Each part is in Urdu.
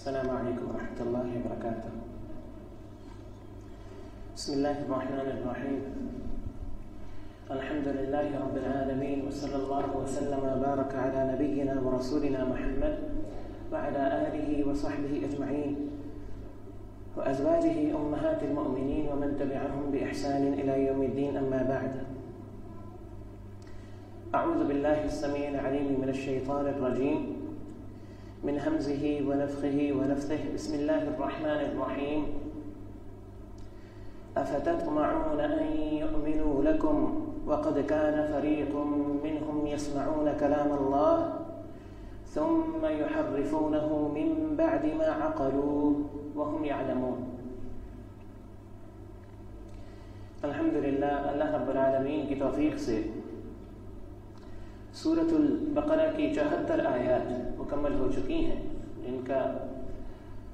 السلام عليكم ورحمة الله وبركاته. بسم الله الرحمن الرحيم. الحمد لله رب العالمين، وصلى الله وسلم وبارك على نبينا ورسولنا محمد وعلى آله وصحبه أجمعين وأزواجه أمهات المؤمنين ومن تبعهم بإحسان إلى يوم الدين، أما بعد. أعوذ بالله السميع العليم من الشيطان الرجيم، من همزه ونفخه ونفثه. بسم الله الرحمن الرحيم. أفتطمعون أن يؤمنوا لكم وقد كان فريق منهم يسمعون كلام الله ثم يحرفونه من بعد ما عقلوه وهم يعلمون. الحمدللہ، اللہ رب العالمین کی توفیق سے سورۃ البقرہ کی 74 آیات مکمل ہو چکی ہیں، جن کا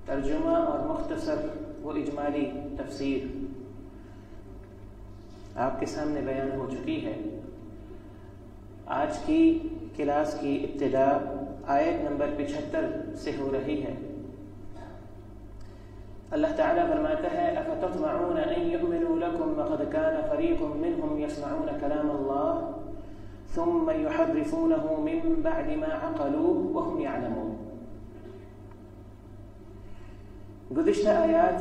ترجمہ اور مختصر و اجمالی تفسیر آپ کے سامنے بیان ہو چکی ہے۔ آج کی کلاس کی ابتدا آیت نمبر 75 سے ہو رہی ہے۔ اللہ تعالیٰ فرماتا ہے: افتطمعون ان یؤمنوا لکم وقد کان فریق منهم یسمعون کلام اللہ ثم يحرفونه من بعد ما عقلوه وهم يعلمون۔ گزشتہ آیات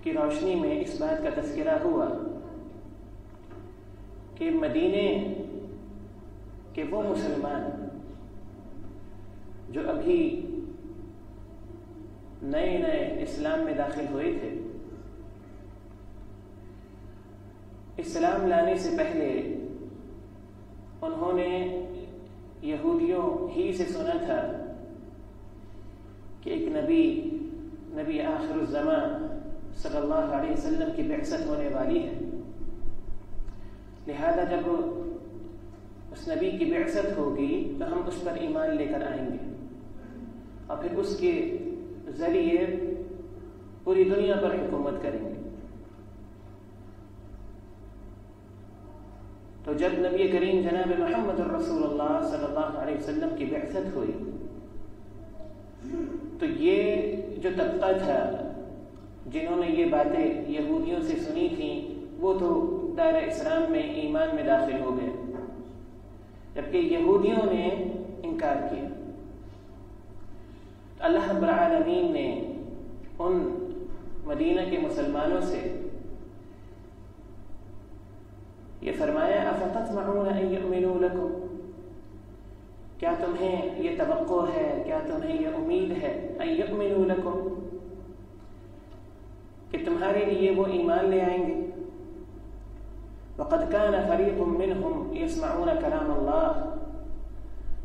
کی روشنی میں اس بات کا تذکرہ ہوا کہ مدینے کے وہ مسلمان جو ابھی نئے اسلام میں داخل ہوئے تھے، اسلام لانے سے پہلے انہوں نے یہودیوں ہی سے سنا تھا کہ ایک نبی آخر الزمان صلی اللہ علیہ وسلم کی بعثت ہونے والی ہے، لہذا جب اس نبی کی بعثت ہوگی تو ہم اس پر ایمان لے کر آئیں گے اور پھر اس کے ذریعے پوری دنیا پر حکومت کریں گے۔ تو جب نبی کریم جناب محمد الرسول اللہ صلی اللہ علیہ وسلم کی بعثت ہوئی تو یہ جو طبقہ تھا جنہوں نے یہ باتیں یہودیوں سے سنی تھیں، وہ تو دائرہ اسلام میں ایمان میں داخل ہو گئے، جبکہ یہودیوں نے انکار کیا۔ اللہ رب العالمین نے ان مدینہ کے مسلمانوں سے یہ فرمایا: افتطمعون ان یؤمنوا لکم، کیا تمہیں یہ توقع ہے، کیا تمہیں یہ امید ہے ان یؤمنوا لکم کہ تمہارے لیے وہ ایمان لے آئیں گے؟ وقد كان فريق منهم يسمعون كلام اللہ،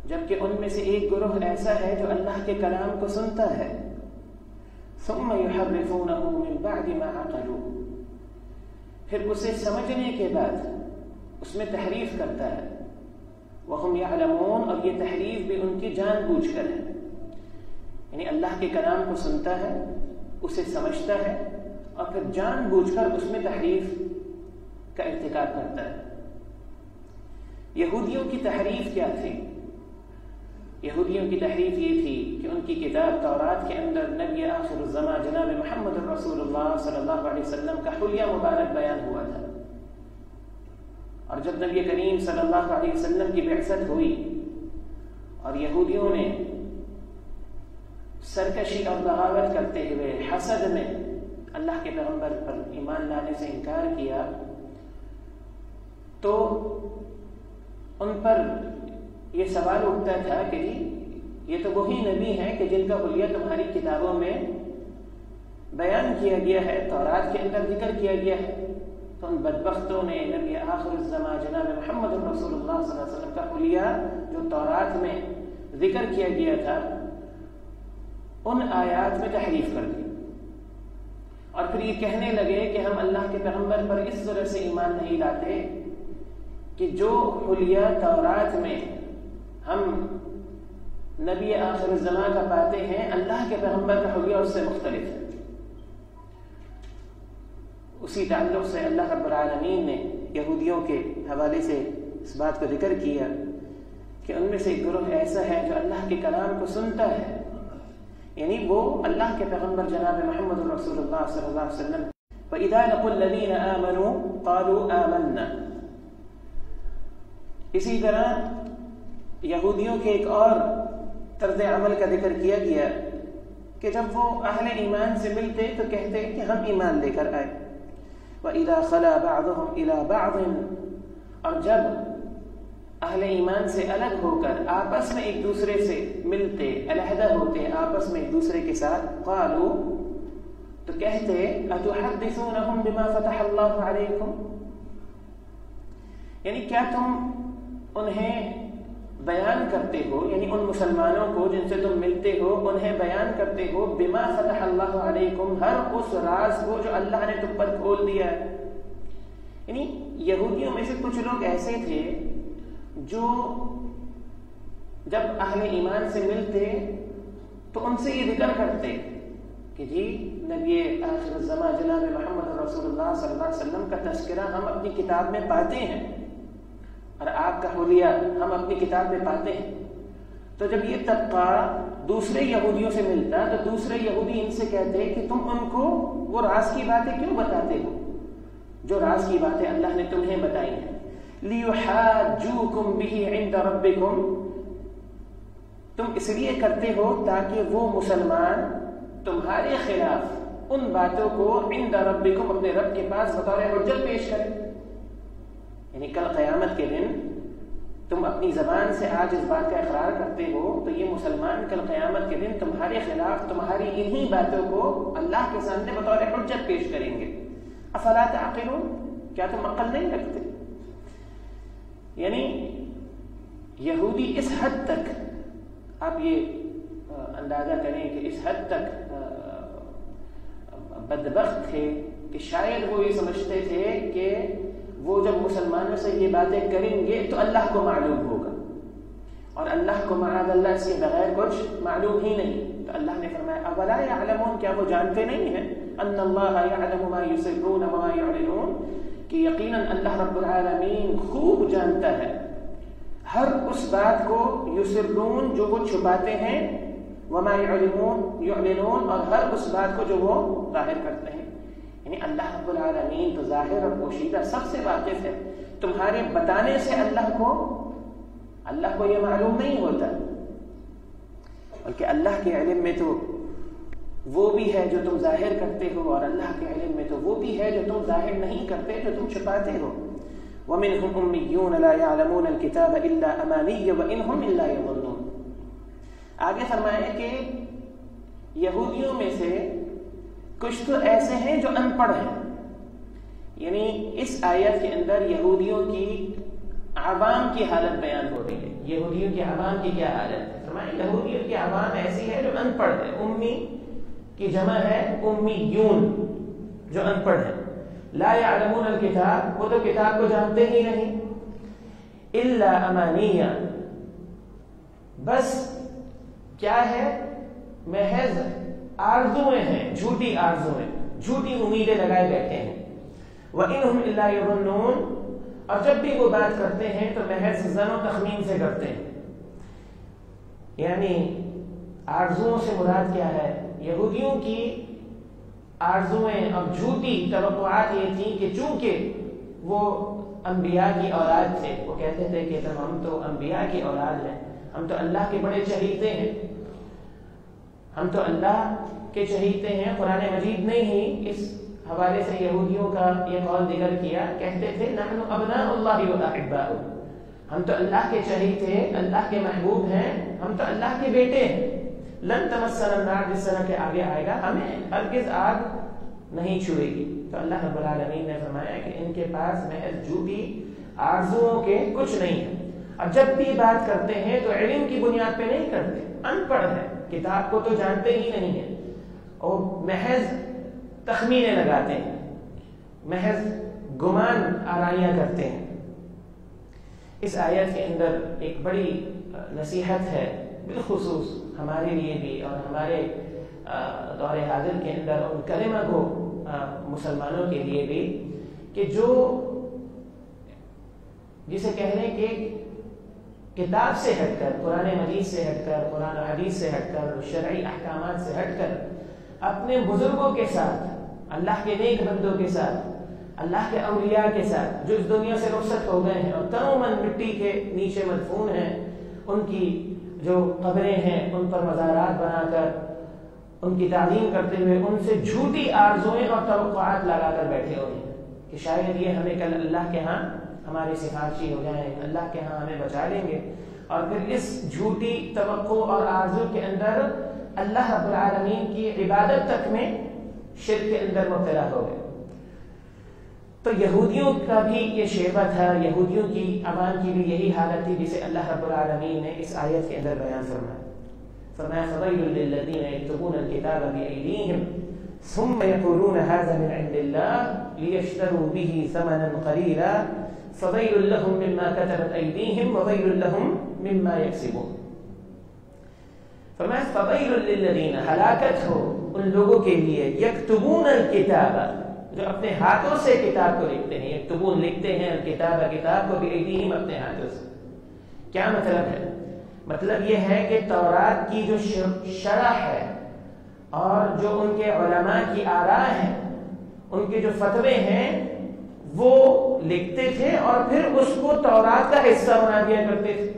جبکہ ان میں سے ایک گروہ ایسا ہے جو اللہ کے کلام کو سنتا ہے، ثم يحرفونه من بعد ما عقلوا، پھر اسے سمجھنے کے بعد اس میں تحریف کرتا ہے، وهم يعلمون، اور یہ تحریف بھی ان کی جان بوجھ کر ہے، یعنی اللہ کے کلام کو سنتا ہے، اسے سمجھتا ہے اور پھر جان بوجھ کر اس میں تحریف کا ارتکاب کرتا ہے۔ یہودیوں کی تحریف کیا تھی؟ یہودیوں کی تحریف یہ تھی کہ ان کی کتاب تورات کے اندر نبی آخر الزمان جناب محمد الرسول اللہ صلی اللہ علیہ وسلم کا حلیہ مبارک بیان ہوا تھا، اور جب نبی کریم صلی اللہ علیہ وسلم کی بعثت ہوئی اور یہودیوں نے سرکشی اور بغاوت کرتے ہوئے حسد میں اللہ کے پیغمبر پر ایمان لانے سے انکار کیا، تو ان پر یہ سوال اٹھتا تھا کہ جی یہ تو وہی نبی ہیں کہ جن کا حلیہ تمہاری کتابوں میں بیان کیا گیا ہے، تورات کے اندر ذکر کیا گیا ہے، تو ان بدبختوں نے نبی آخر الزمان جناب محمد الرسول اللہ صلی اللہ علیہ وسلم کا حلیہ جو تورات میں ذکر کیا گیا تھا ان آیات میں تحریف کر دی، اور پھر یہ کہنے لگے کہ ہم اللہ کے پیغمبر پر اس طرح سے ایمان نہیں لاتے کہ جو حلیہ تورات میں ہم نبی آخر الزمان کا پاتے ہیں، اللہ کے پیغمبر کا حلیہ اس سے مختلف ہے۔ اسی تعلق سے اللہ رب العالمین نے یہودیوں کے حوالے سے اس بات کو ذکر کیا کہ ان میں سے ایک گروہ ایسا ہے جو اللہ کے کلام کو سنتا ہے یعنی وہ اللہ کے پیغمبر جناب محمد رسول اللہ صلی اللہ علیہ وسلم. وَإِذَا لَقُوا الَّذِينَ آمَنُوا قَالُوا آمَنَّا. اسی طرح یہودیوں کے ایک اور طرز عمل کا ذکر کیا گیا کہ جب وہ اہل ایمان سے ملتے تو کہتے کہ ہم ایمان لے کر آئے. وَإِذَا خَلَا بَعْضُهُمْ إِلَى بَعْضٍ. اور جب اہل ایمان سے الگ ہو کر آپس میں ایک دوسرے سے ملتے، علیحدہ ہوتے آپس میں ایک دوسرے کے ساتھ، قالوا تو کہتے أَتُحَدِّثُونَهُمْ بِمَا فَتَحَ اللَّهُ عَلَيْكُمْ. یعنی کیا تم انہیں بیان کرتے ہو، یعنی ان مسلمانوں کو جن سے تم ملتے ہو انہیں بیان کرتے ہو بما فتح اللہ علیکم، ہر اس راز کو جو اللہ نے تم پر کھول دیا ہے. یعنی یہودیوں میں سے کچھ لوگ ایسے تھے جو جب اہل ایمان سے ملتے تو ان سے یہ ذکر کرتے کہ جی نبی آخر الزمان جناب محمد رسول اللہ صلی اللہ علیہ وسلم کا تذکرہ ہم اپنی کتاب میں پاتے ہیں اور آپ کا حلیہ ہم اپنی کتاب میں پاتے ہیں. تو جب یہ طبقہ دوسرے یہودیوں سے ملتا تو دوسرے یہودی ان سے کہتے کہ تم ان کو وہ راز کی باتیں کیوں بتاتے ہو جو راز کی باتیں اللہ نے تمہیں بتائی ہیں. لِيُحَاجُّوكُمْ بِهِ عِنْدَ رَبِّكُمْ. تم اس لیے کرتے ہو تاکہ وہ مسلمان تمہارے خلاف ان باتوں کو عند ربکم اپنے رب کے پاس بطور حجت پیش کریں. یعنی کل قیامت کے دن تم اپنی زبان سے آج اس بات کا اقرار کرتے ہو تو یہ مسلمان کل قیامت کے دن تمہارے خلاف تمہاری انہی باتوں کو اللہ کے سامنے بطور حجت پیش کریں گے. افلا تعقلون. کیا تم عقل نہیں رکھتے؟ یعنی یہودی اس حد تک، آپ یہ اندازہ کریں کہ اس حد تک بدبخت تھے کہ شاید وہ یہ سمجھتے تھے کہ وہ جب مسلمانوں سے یہ باتیں کریں گے تو اللہ کو معلوم ہوگا، اور اللہ کو معاذ اللہ سے بغیر کچھ معلوم ہی نہیں. تو اللہ نے فرمایا اولا یعلمون، کیا وہ جانتے نہیں ہیں ان اللہ یعلم ما یسرون وما یعلنون، کہ یقیناً اللہ رب العالمین خوب جانتا ہے ہر اس بات کو یسرون جو وہ چھپاتے ہیں، وما یعلنون اور ہر اس بات کو جو وہ ظاہر کرتے ہیں. یعنی اللہ رب العالمین تو ظاہر اور پوشیدہ سب سے واقف ہے. تمہارے بتانے سے اللہ کو یہ معلوم نہیں ہوتا، بلکہ اللہ کے علم میں تو وہ بھی ہے جو تم ظاہر کرتے ہو، اور اللہ کے علم میں تو وہ بھی ہے جو تم ظاہر نہیں کرتے، جو تم چھپاتے ہو. وَمِنْهُمْ أُمِّيُّونَ لَا يَعْلَمُونَ الْكِتَابَ إِلَّا أَمَانِيَّ وَإِنْهُمْ إِلَّا يَظُنُّونَ. آگے فرمایا کہ یہودیوں میں سے کچھ تو ایسے ہیں جو ان پڑھ ہیں. یعنی اس آیت کے اندر یہودیوں کی عوام کی حالت بیان ہو رہی ہے. یہودیوں کی عوام کی کیا حالت ہے؟ فرمایا یہودیوں کی عوام ایسی ہے جو ان پڑھ ہے. امی کی جمع ہے امیون، جو ان پڑھ ہے. لا يعلمون الکتاب، وہ تو کتاب کو جانتے ہی نہیں. الا امانیہ، بس کیا ہے؟ محض آرزویں ہیں، جھوٹی آرزویں، جھوٹی امیدیں لگائے بیٹھے ہیں. وَإِنْهُمْ إِلَّا يَظُنُّونَ، اور جب بھی وہ بات کرتے ہیں تو محض ظن و تخمین سے کرتے ہیں. یعنی آرزوؤں سے مراد کیا ہے؟ یہودیوں کی آرزویں اور جھوٹی توقعات یہ تھیں کہ چونکہ وہ انبیاء کی اولاد تھے، وہ کہتے تھے کہ ہم تو انبیاء کی اولاد ہیں، ہم تو اللہ کے بڑے چہیتے ہیں، ہم تو اللہ کے چہیتے ہیں. قرآن مجید نے ہی اس حوالے سے یہودیوں کا یہ قول ذکر کیا، کہتے تھے نحن ابناء اللہ واحباؤہ، ہم تو اللہ کے چہیتے، اللہ کے محبوب ہیں، ہم تو اللہ کے بیٹے ہیں. لن تمسنا النار، جس طرح کے آگے آئے گا، ہمیں ہرگز آگ نہیں چھوئے گی. تو اللہ رب العالمین نے فرمایا کہ ان کے پاس محض جھوٹی آرزوؤں کے کچھ نہیں ہے. اور جب بھی بات کرتے ہیں تو علم کی بنیاد پہ نہیں کرتے، ان پڑھ ہے، کتاب کو تو جانتے ہی نہیں ہیں، اور محض تخمینے لگاتے ہیں، محض گمان آرائیاں کرتے ہیں. اس آیت کے اندر ایک بڑی نصیحت ہے، بالخصوص ہمارے لیے بھی اور ہمارے دور حاضر کے اندر ان کلمہ کو مسلمانوں کے لیے بھی، کہ جو جسے کہنے کہ کتاب سے ہٹ کر، قرآن مجید سے ہٹ کر، قرآن و حدیث سے ہٹ کر، شرعی احکامات سے ہٹ کر اپنے بزرگوں کے ساتھ، اللہ کے نیک بندوں کے ساتھ، اللہ کے اولیاء کے ساتھ جو اس دنیا سے رخصت ہو گئے ہیں اور تنو من مٹی کے نیچے مدفون ہیں، ان کی جو قبریں ہیں ان پر مزارات بنا کر ان کی تعظیم کرتے ہوئے ان سے جھوٹی آرزوئیں اور توقعات لگا کر بیٹھے ہوئے ہیں کہ شاید یہ ہمیں کل اللہ کے ہاں ہمارے سفارشی ہو جائیں، اللہ کے ہاں ہمیں بچا لیں گے، اور پھر اس جھوٹی توقع اور آرزو کے اندر اللہ رب العالمین کی عبادت تک میں شرک کے اندر مبتلا ہو گئے۔ تو یہودیوں کا بھی یہ شیبہ تھا، یہودیوں کی عوام کی بھی یہی حالت تھی جسے اللہ رب العالمین نے اس آیت کے اندر بیان فرمایا۔ فرمایا فویل للذین یکتبون الکتاب بأیدیہم ثم یقولون ھذا من عند اللہ لیشتروا به ثمنا قلیلا فویل لهم مما کتبت ایدیہم وویل لهم مما یکسبون۔ فرمایا فویل للذین، ہلاکت ہو ان لوگوں کے لیے یکتبون الکتاب، جو اپنے ہاتھوں سے کتاب کو لکھتے ہیں، یکتبون لکھتے ہیں الکتاب، کتاب کو بأیدیہم اپنے ہاتھوں سے۔ کیا مطلب ہے؟ مطلب یہ ہے کہ تورات کی جو شرح ہے اور جو ان کے علماء کی آراء ہیں، ان کے جو فتوے ہیں وہ لکھتے تھے اور پھر اس کو تورات کا حصہ بنا دیا کرتے تھے،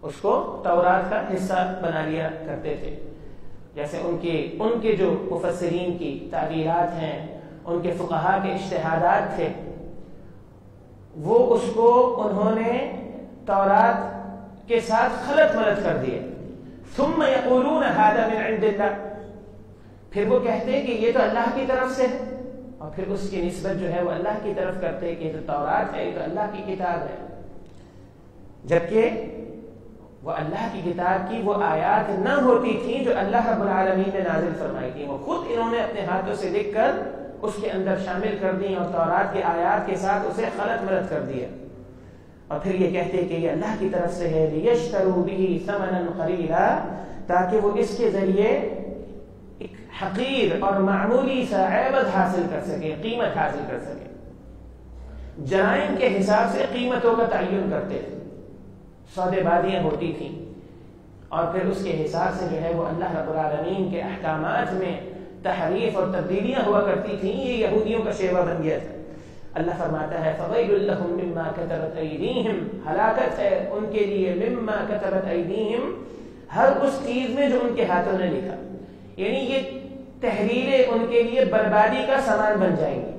اس کو تورات کا حصہ بنا لیا کرتے تھے۔ جیسے ان کے جو مفسرین کی تعبیرات ہیں، ان کے فقہاء کے اجتہادات تھے، وہ اس کو انہوں نے تورات کے ساتھ خلط ملط کر دیے۔ ثم یقولون ھذا من عند اللہ، پھر وہ کہتے ہیں کہ یہ تو اللہ کی طرف سے ہے، اور پھر اس کی نسبت جو ہے وہ اللہ کی طرف کرتے ہیں کہ یہ تو تورات ہے، یہ تو اللہ کی کتاب ہے، جبکہ وہ اللہ کی کتاب کی وہ آیات نہ ہوتی تھیں جو اللہ رب العالمین نے نازل فرمائی تھی، وہ خود انہوں نے اپنے ہاتھوں سے لکھ کر اس کے اندر شامل کر دی اور تورات کی آیات کے ساتھ اسے خلط ملط کر دیا، اور پھر یہ کہتے ہیں کہ یہ اللہ کی طرف سے ہے، لیشتروا به ثمنا قلیلا، تاکہ وہ اس کے ذریعے ایک حقیر اور معمولی سا عوض حاصل کر سکے، قیمت حاصل کر سکے۔ جرائم کے حساب سے قیمتوں کا تعین کرتے تھے، سودے بازیاں ہوتی تھیں، اور پھر اس کے حساب سے جو ہے وہ اللہ رب العالمین کے احکامات میں تحریف اور تبدیلیاں ہوا کرتی تھیں۔ یہ یہودیوں کا شیوہ بن گیا تھا۔ اللہ فرماتا ہے فویل لهم مما کتبت ایدیہم، ہلاکت ہے ان کے لیے مما کتبت ایدیہم، ہر اس چیز میں جو ان کے ہاتھوں نے لکھا، یعنی یہ تحریریں ان کے لیے بربادی کا سامان بن جائیں گی۔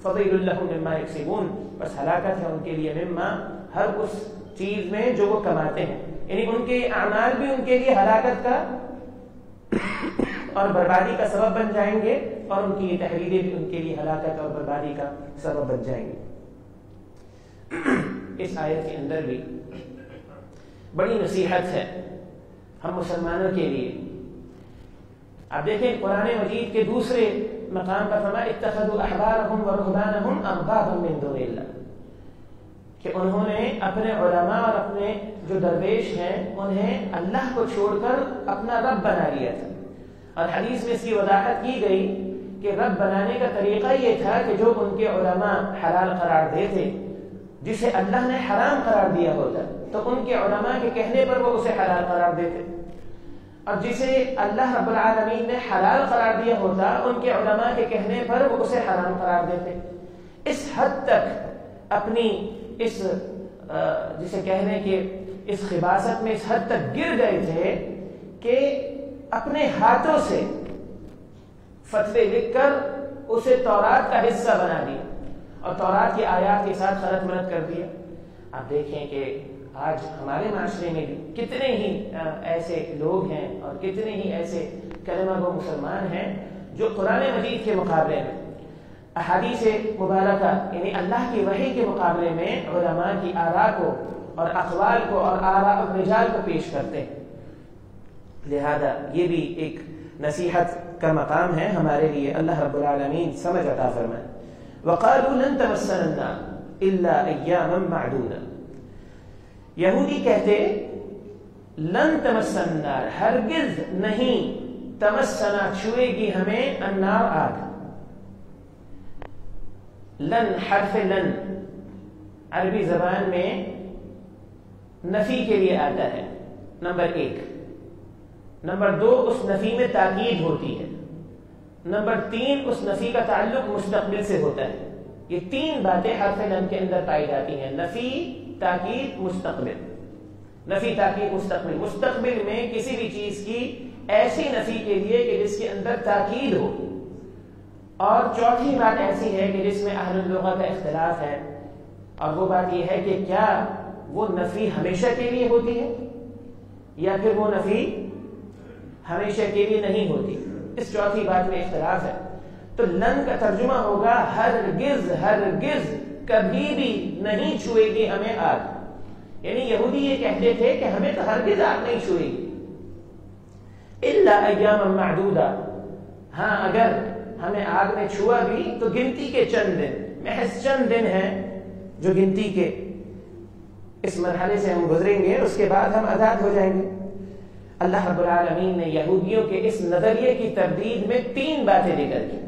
فویل لهم مما یکسبون، بس ہلاکت ہے ان کے لیے مما، ہر اس چیز میں جو وہ کماتے ہیں، یعنی ان کے اعمال بھی ان کے لیے ہلاکت کا اور بربادی کا سبب بن جائیں گے، اور ان کی تحریریں بھی ان کے لیے ہلاکت اور بربادی کا سبب بن جائیں گے۔ اس آیت کے اندر بھی بڑی نصیحت ہے ہم مسلمانوں کے لیے۔ آپ دیکھیں قرآن مجید کے دوسرے مقام پر فرمایا اتخذوا احبارهم ورهبانهم اربابا من دون اللہ، کہ انہوں نے اپنے علماء اور اپنے جو درویش ہیں انہیں اللہ کو چھوڑ کر اپنا رب بنا لیا تھا، اور حدیث میں اس کی وضاحت کی گئی کہ رب بنانے کا طریقہ یہ تھا کہ جو ان کے علماء حلال قرار دیتے، جسے اللہ نے حرام قرار دیا ہوتا تو ان کے علماء کے کہنے پر وہ اسے حلال قرار دیتے، اور جسے اللہ رب العالمین نے حلال قرار دیا ہوتا ان کے علماء کے کہنے پر وہ اسے حرام قرار دیتے۔ اس حد تک اپنی اس جسے کہنے کہ اس خباثت میں اس حد تک گر گئے تھے کہ اپنے ہاتھوں سے فتوے لکھ کر اسے تورات کا حصہ بنا دیا اور تورات کی آیات کے ساتھ خلط ملط کر دیا۔ آپ دیکھیں کہ آج ہمارے معاشرے میں بھی کتنے ہی ایسے لوگ ہیں اور کتنے ہی ایسے کلمہ گو مسلمان ہیں جو قرآن مجید کے مقابلے میں، احادیث مبارکہ یعنی اللہ کی وحی کے مقابلے میں علماء کی آراء کو اور اقوال کو اور آراء الرجال کو پیش کرتے ہیں۔ لہذا یہ بھی ایک نصیحت کا مقام ہے ہمارے لیے، اللہ رب العالمین سمجھ عطا فرمائے۔ وقالوا لن تمسنا النار الا ایاما معدودا، یہودی کہتے لن تمسنا النار، ہرگز نہیں، تمسنا چھوئے گی ہمیں، النار آگ، لن حرف لن عربی زبان میں نفی کے لیے آتا ہے، نمبر 1۔ نمبر 2، اس نفی میں تاکید ہوتی ہے۔ نمبر 3، اس نفی کا تعلق مستقبل سے ہوتا ہے۔ یہ 3 باتیں حرف لم کے اندر پائی جاتی ہیں، نفی، تاکید، مستقبل۔ نفی، تاکید، مستقبل۔ مستقبل میں کسی بھی چیز کی ایسی نفی کے لیے کہ جس کے اندر تاکید ہو۔ اور چوتھی بات ایسی ہے کہ جس میں اہل اللغہ کا اختلاف ہے، اور وہ بات یہ ہے کہ کیا وہ نفی ہمیشہ کے لیے ہوتی ہے یا پھر وہ نفی ہمیشہ کے لیے نہیں ہوتی۔ اس چوتھی بات میں اختلاف ہے۔ تو لن کا ترجمہ ہوگا ہرگز ہرگز کبھی بھی نہیں چھوئے گی ہمیں آگ۔ یعنی یہودی یہ کہتے تھے کہ ہمیں تو ہرگز آگ نہیں چھوئے گی، الا ایاما معدودہ، ہاں اگر ہمیں آگ نے چھوا بھی تو گنتی کے چند دن، محض چند دن ہیں جو گنتی کے اس مرحلے سے ہم گزریں گے، اس کے بعد ہم آزاد ہو جائیں گے۔ اللہ رب العالمین نے یہودیوں کے اس نظریے کی تردید میں 3 باتیں ذکر کی۔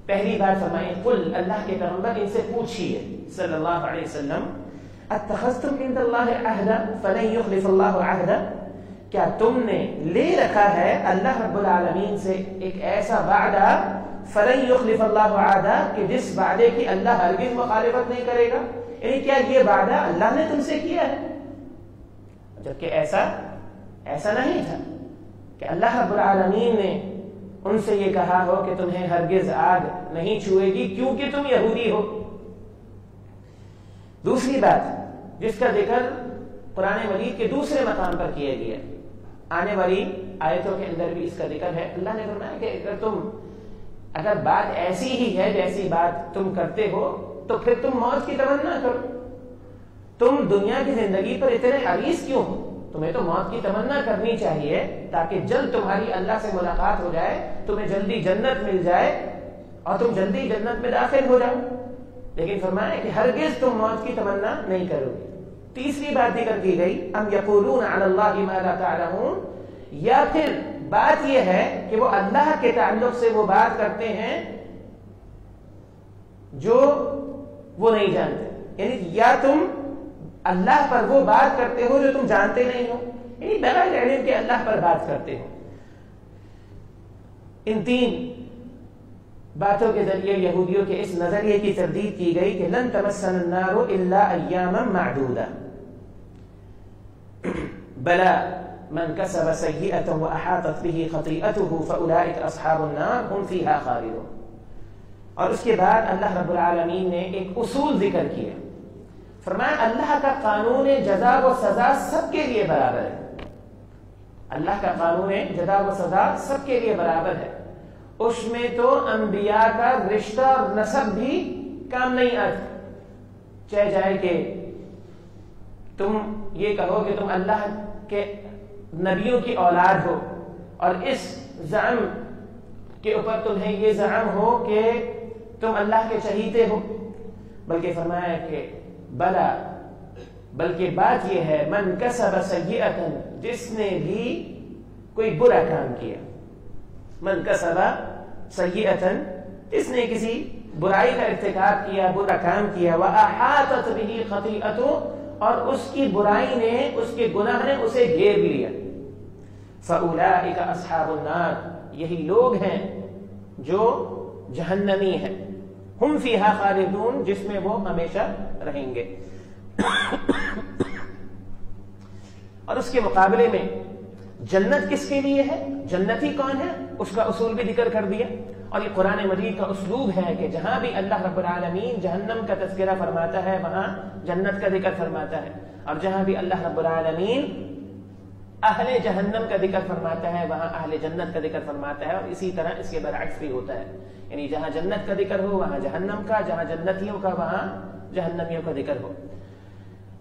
پہلی بات فرمائیں، قل، اللہ کے پیغمبر ان سے پوچھیے صلی اللہ علیہ وسلم، اتخذتم عند اللہ عہدا فلن یخلف اللہ عہدا، کیا تم نے لے رکھا ہے اللہ رب العالمین سے ایک ایسا وعدہ، فلن یخلف اللہ عہدا، کہ جس وعدے کی اللہ ہرگز مخالفت نہیں کرے گا؟ یعنی کیا یہ وعدہ اللہ نے تم سے کیا ہے؟ جبکہ ایسا نہیں تھا کہ اللہ رب العالمین نے ان سے یہ کہا ہو کہ تمہیں ہرگز آگ نہیں چھوئے گی کیونکہ تم یہودی ہو۔ دوسری بات جس کا ذکر قرآن مجید کے دوسرے مقام پر کیا گیا، آنے والی آیتوں کے اندر بھی اس کا ذکر ہے، اللہ نے فرمایا کہ اگر بات ایسی ہی ہے جیسی بات تم کرتے ہو تو پھر تم موت کی تمنا کرو۔ تم دنیا کی زندگی پر اتنے حریص کیوں ہو؟ تمہیں تو موت کی تمنا کرنی چاہیے تاکہ جلد تمہاری اللہ سے ملاقات ہو جائے، تمہیں جلدی جنت مل جائے اور تم جلدی جنت میں داخل ہو جاؤ۔ لیکن فرمایا کہ ہرگز تم موت کی تمنا نہیں کرو گے۔ تیسری بات ذکر کی گئی، ام یقولون علی اللہ ما لا تعلمون، یا پھر بات یہ ہے کہ وہ اللہ کے تعلق سے وہ بات کرتے ہیں جو وہ نہیں جانتے، یعنی یا تم اللہ پر وہ بات کرتے ہو جو تم جانتے نہیں ہو، یعنی بغیر علم کے اللہ پر بات کرتے ہو۔ ان 3 باتوں کے ذریعے یہودیوں کے اس نظریے کی تردید کی گئی کہ لن تمسنا النار الا ایاما معدودہ، بلا من کسب سیئۃ واحاطت به خطیئته فاولئک اصحاب النار هم فیها خالدون۔ اور اس کے بعد اللہ رب العالمین نے ایک اصول ذکر کیا، فرمایا اللہ کا قانون جزا و سزا سب کے لیے برابر ہے۔ اللہ کا قانون جزا و سزا سب کے لیے برابر ہے، اس میں تو انبیاء کا رشتہ اور نسب بھی کام نہیں آتا۔ چاہے جائے کہ تم یہ کہو کہ تم اللہ کے نبیوں کی اولاد ہو اور اس زعم کے اوپر تمہیں یہ زعم ہو کہ تم اللہ کے چہیتے ہو، بلکہ فرمایا کہ بلا، بلکہ بات یہ ہے من کسب سیئۃ، جس نے بھی کوئی برا کام کیا، من کسب سیئۃ، جس نے کسی برائی کا ارتکاب کیا، برا کام کیا، واحاطت به خطیئته، اور اس کی برائی نے، اس کے گناہ نے اسے گھیر لیا، فاولئک اصحاب النار، یہی لوگ ہیں جو جہنمی ہیں، ہم فیہا خالدون، جس میں وہ ہمیشہ رہیں گے۔ اور اس کے مقابلے میں جنت کس کے لیے ہے، جنتی کون ہے، اس کا اصول بھی ذکر کر دیا۔ اور یہ قرآن مجید کا اسلوب ہے کہ جہاں بھی اللہ رب العالمین جہنم کا تذکرہ فرماتا ہے وہاں جنت کا ذکر فرماتا ہے، اور جہاں بھی اللہ رب العالمین اہل جہنم کا ذکر فرماتا ہے وہاں اہل جنت کا ذکر فرماتا ہے، اور اسی طرح اس کے برعکس بھی ہوتا ہے، یعنی جہاں جنت کا ذکر ہو وہاں جہنم کا، جہاں جنتیوں کا وہاں جہنمیوں کا ذکر ہو۔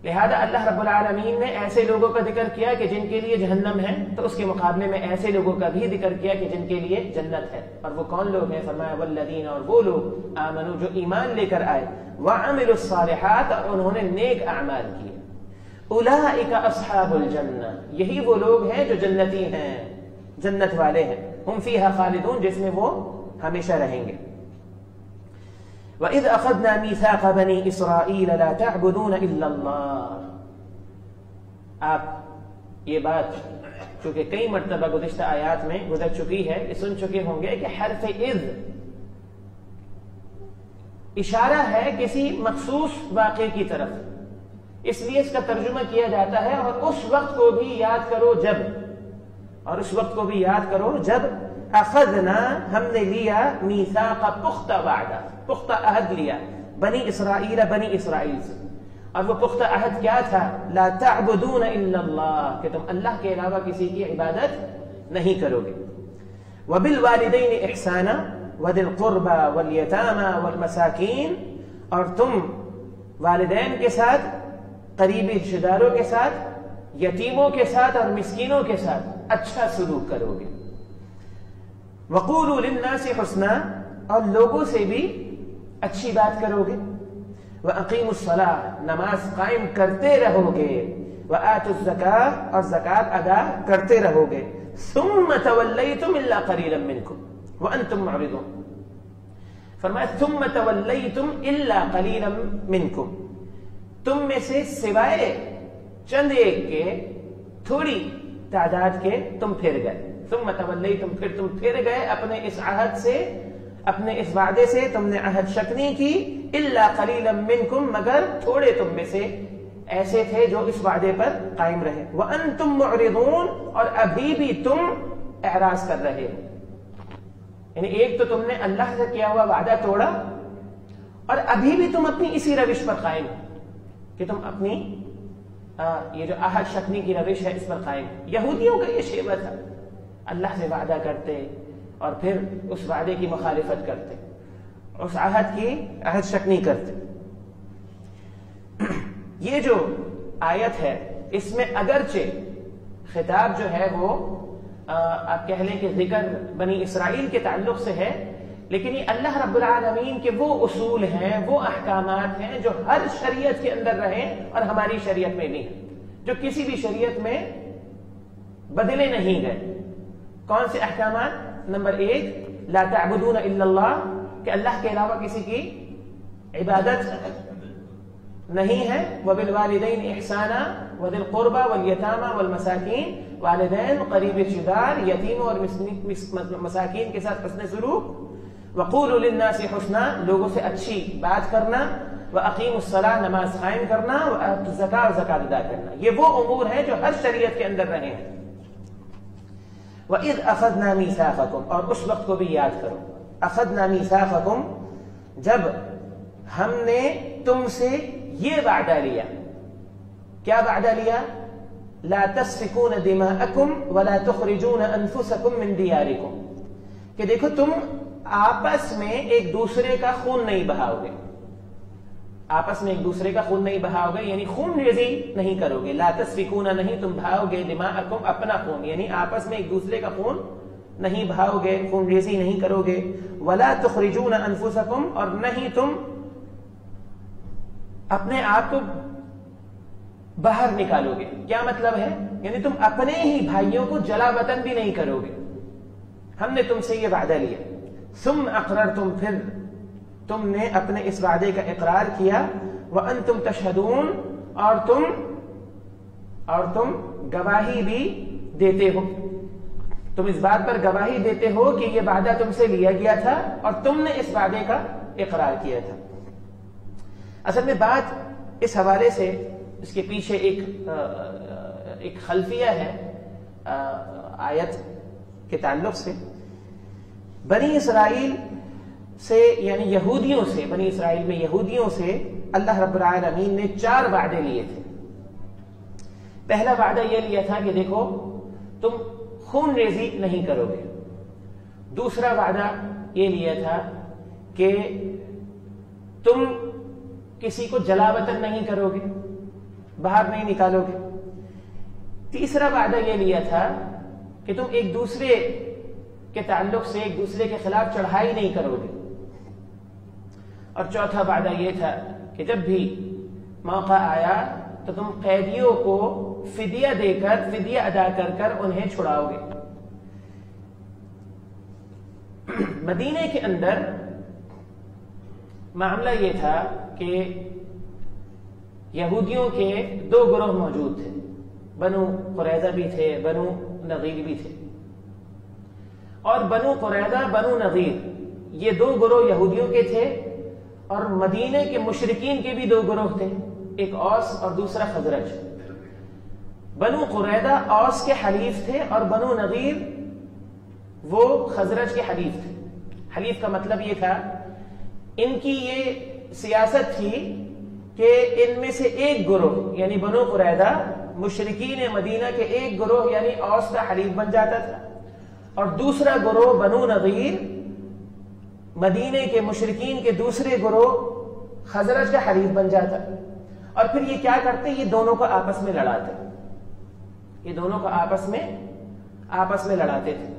لہذا اللہ رب العالمین نے ایسے لوگوں کا ذکر کیا کہ جن کے لیے جہنم ہے، تو اس کے مقابلے میں ایسے لوگوں کا بھی ذکر کیا کہ جن کے لیے جنت ہے۔ اور وہ کون لوگ ہیں؟ فرمایا والذین، اور وہ لوگ آمنوا جو ایمان لے کر آئے، وعملوا الصالحات، اور انہوں نے نیک اعمال کیے، اولئک اصحاب الجنہ، یہی وہ لوگ ہیں جو جنتی ہیں، جنت والے ہیں، ہم فیہا خالدون، جس میں وہ ہمیشہ رہیں گے۔ وَإِذْ أَخَذْنَا مِيثَاقَ بَنِي إِسْرَائِيلَ لَا تَعْبُدُونَ إِلَّا اللَّهَ، آپ یہ بات چونکہ کئی مرتبہ گزشتہ آیات میں گزر چکی ہے، یہ سن چکے ہوں گے کہ حرف اذ اشارہ ہے کسی مخصوص واقعے کی طرف، اس لیے اس کا ترجمہ کیا جاتا ہے اور اس وقت کو بھی یاد کرو جب، اور اس وقت کو بھی یاد کرو جب اخذنا ہم نے لیا میثاق پختہ وعدہ، پختہ عہد لیا بنی اسرائیل سے، اور وہ پختہ عہد کیا تھا؟ لا تعبدون الا اللہ، کہ تم اللہ کے علاوہ کسی کی عبادت نہیں کرو گے، وبالوالدین احسانا وذی القربى والیتامى والمساکین، اور تم والدین کے ساتھ، قریبی رشتہ داروں کے ساتھ، یتیموں کے ساتھ اور مسکینوں کے ساتھ اچھا سلوک کرو گے، وقولوا للناس حسنا، اور لوگوں سے بھی اچھی بات کرو گے، وَأَقِيمُوا الصَّلَاةَ، نماز قائم کرتے رہو گے، وَآتُوا الزَّكَاةَ، اور زکوٰۃ ادا کرتے رہو گے، ثُمَّ تَوَلَّيْتُمْ إِلَّا قَلِيلًا مِّنْكُمْ وَأَنْتُمْ مُعْرِضُونَ، فرمایا ثُمَّ تَوَلَّيْتُمْ إِلَّا قَلِيلًا مِّنْكُمْ، تم میں سے سوائے چند ایک کے، تھوڑی تعداد کے تم پھر گئے، ثُمَّ تَوَلَّيْتُمْ، پھر تم پھر گئے اپنے اس عہد سے، اپنے اس وعدے سے تم نے عہد شکنی کی، الا قلیلا منکم، مگر تھوڑے تم میں سے ایسے تھے جو اس وعدے پر قائم رہے، وانتم معرضون، اور ابھی بھی تم اعراض کر رہے ہو، یعنی ایک تو تم نے اللہ سے کیا ہوا وعدہ توڑا، اور ابھی بھی تم اپنی اسی روش پر قائم ہو کہ تم اپنی یہ جو عہد شکنی کی روش ہے اس پر قائم۔ یہودیوں کا یہ شیوہ تھا، اللہ سے وعدہ کرتے اور پھر اس وعدے کی مخالفت کرتے، اس عہد کی عہد شکنی کرتے۔ یہ جو آیت ہے اس میں اگرچہ خطاب جو ہے وہ آپ کہہ لیں کہ ذکر بنی اسرائیل کے تعلق سے ہے، لیکن یہ اللہ رب العالمین کے وہ اصول ہیں، وہ احکامات ہیں جو ہر شریعت کے اندر رہیں اور ہماری شریعت میں بھی ہیں، جو کسی بھی شریعت میں بدلے نہیں گئے۔ کون سے احکامات؟ نمبر 1 لا تعبدون الا اللہ، کہ اللہ کے علاوہ کسی کی عبادت نہیں ہے، وبالوالدین احسانا وذی القربى والیتامى والمساکین، والدین، قریب رشتہ دار، یتیموں اور مساکین کے ساتھ حسن سلوک، وقولوا للناس حسنا، لوگوں سے اچھی بات کرنا، واقیموا الصلاۃ، نماز قائم کرنا، وآتوا الزکاۃ، اور زکات ادا کرنا۔ یہ وہ امور ہیں جو ہر شریعت کے اندر رہے ہیں۔ وَإِذْ أَخَذْنَا مِيثَاقَكُمْ، اور اس وقت کو بھی یاد کرو، أَخَذْنَا مِيثَاقَكُمْ، جب ہم نے تم سے یہ وعدہ لیا۔ کیا وعدہ لیا؟ لَا تَسْفِكُونَ دِمَاءَكُمْ وَلَا تُخْرِجُونَ أَنفُسَكُمْ مِنْ دِيَارِكُمْ، کہ دیکھو تم آپس میں ایک دوسرے کا خون نہیں بہاؤ گے، آپس میں ایک دوسرے کا خون نہیں بہاؤ گے، یعنی خون ریزی نہیں کرو گے، لا تسفکون، نہیں تم بہاؤ گے، دماءکم، اپنا خون، یعنی آپس میں ایک دوسرے کا خون نہیں بہاؤ گے، خون ریزی نہیں کرو گے، ولا تخرجون انفسکم، اور نہیں تم اپنے آپ کو باہر نکالو گے۔ کیا مطلب ہے؟ یعنی تم اپنے ہی بھائیوں کو جلا وطن بھی نہیں کرو گے، ہم نے تم سے یہ وعدہ لیا۔ ثم اقررتم، پھر تم نے اپنے اس وعدے کا اقرار کیا، وانتم تشہدون، اور تم گواہی بھی دیتے ہو، تم اس بات پر گواہی دیتے ہو کہ یہ وعدہ تم سے لیا گیا تھا اور تم نے اس وعدے کا اقرار کیا تھا۔ اصل میں بات اس حوالے سے، اس کے پیچھے ایک خلفیہ ہے آیت کے تعلق سے۔ بنی اسرائیل سے، یعنی یہودیوں سے، بنی اسرائیل میں یہودیوں سے اللہ رب العالمین نے 4 وعدے لیے تھے۔ پہلا وعدہ یہ لیا تھا کہ دیکھو تم خون ریزی نہیں کرو گے۔ دوسرا وعدہ یہ لیا تھا کہ تم کسی کو جلا وطن نہیں کرو گے، باہر نہیں نکالو گے۔ تیسرا وعدہ یہ لیا تھا کہ تم ایک دوسرے کے تعلق سے ایک دوسرے کے خلاف چڑھائی نہیں کرو گے۔ اور چوتھا وعدہ یہ تھا کہ جب بھی موقع آیا تو تم قیدیوں کو فدیہ دے کر، فدیہ ادا کر کر انہیں چھڑاؤ گے۔ مدینے کے اندر معاملہ یہ تھا کہ یہودیوں کے 2 گروہ موجود تھے۔ بنو قریظہ بھی تھے، بنو نضیر بھی تھے. اور بنو قریظہ بنو نضیر یہ دو گروہ یہودیوں کے تھے، اور مدینہ کے مشرکین کے بھی دو گروہ تھے، ایک اوس اور دوسرا خزرج. بنو قریظہ اوس کے حلیف تھے اور بنو نضیر وہ خزرج کے حلیف تھے. حلیف کا مطلب یہ تھا ان کی یہ سیاست تھی کہ ان میں سے ایک گروہ یعنی بنو قریظہ مشرکین مدینہ کے ایک گروہ یعنی اوس کا حلیف بن جاتا تھا، اور دوسرا گروہ بنو نضیر مدینہ کے مشرکین کے دوسرے گروہ خزرج کا حلیف بن جاتا. اور پھر یہ کیا کرتے، یہ دونوں کو آپس میں لڑاتے، یہ دونوں کو آپس میں لڑاتے تھے.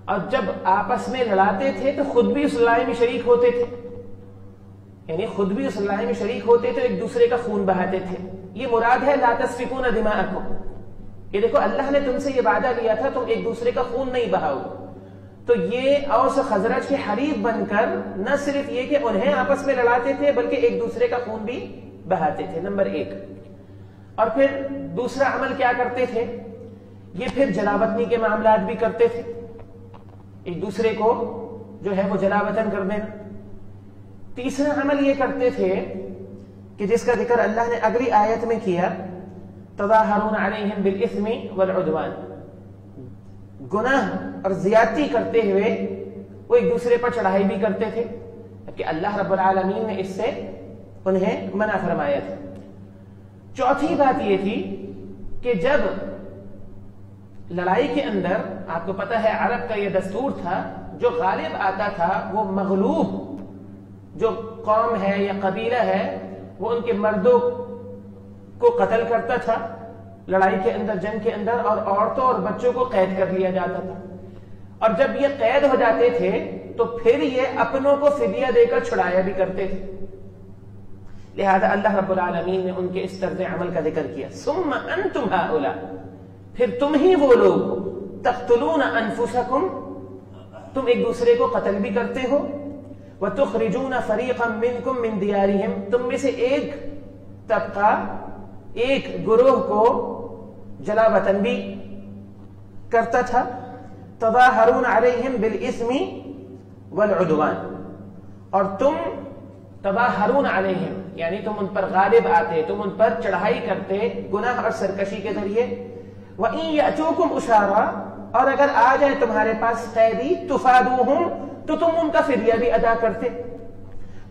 اور جب آپس میں لڑاتے تھے تو خود بھی اس لڑائی میں شریک ہوتے تھے، یعنی خود بھی اس لڑائی میں شریک ہوتے تھے، ایک دوسرے کا خون بہاتے تھے. یہ مراد ہے لا تسفکون دماءکم، کہ دیکھو اللہ نے تم سے یہ وعدہ لیا تھا تم ایک دوسرے کا خون نہیں بہاؤ. تو یہ اوس و خزرج کے حلیف بن کر نہ صرف یہ کہ انہیں آپس میں لڑاتے تھے بلکہ ایک دوسرے کا خون بھی بہاتے تھے، نمبر ایک. اور پھر دوسرا عمل کیا کرتے تھے، یہ پھر جلا وطنی کے معاملات بھی کرتے تھے، ایک دوسرے کو جو ہے وہ جلا وطن کر دینا. تیسرا عمل یہ کرتے تھے کہ جس کا ذکر اللہ نے اگلی آیت میں کیا، تظاہرون علیہم بالاثم والعدوان، گناہ اور زیادتی کرتے ہوئے وہ ایک دوسرے پر چڑھائی بھی کرتے تھے، کہ اللہ رب العالمین نے اس سے انہیں منع فرمایا تھا. چوتھی بات یہ تھی کہ جب لڑائی کے اندر آپ کو پتہ ہے عرب کا یہ دستور تھا، جو غالب آتا تھا وہ مغلوب جو قوم ہے یا قبیلہ ہے وہ ان کے مردوں کو قتل کرتا تھا لڑائی کے اندر، جنگ کے اندر، اور عورتوں اور بچوں کو قید کر لیا جاتا تھا. اور جب یہ قید ہو جاتے تھے تو پھر یہ اپنوں کو فدیہ دے کر چھڑایا بھی کرتے تھے. لہذا اللہ رب العالمین نے ان کے اس طرز عمل کا ذکر کیا. ثم انتم ہؤلاء، پھر تم ہی وہ لوگ، تقتلون انفسکم، تم ایک دوسرے کو قتل بھی کرتے ہو، وتخرجون فریقا منکم من دیارہم، تم میں سے ایک طبقہ ایک گروہ کو جلا وطن بھی کرتا تھا. تظاہرون علیہم بالاثم والعدوان، اور تم تظاہرون علیہم یعنی تم ان پر غالب آتے، تم ان پر چڑھائی کرتے گناہ اور سرکشی کے ذریعے. وَإِن يَأْتُوكُمْ أُسَارَىٰ، اور اگر آ جائے تمہارے پاس قیدی، تُفَادُوهُمْ، تو تم ان کا فدیہ بھی ادا کرتے.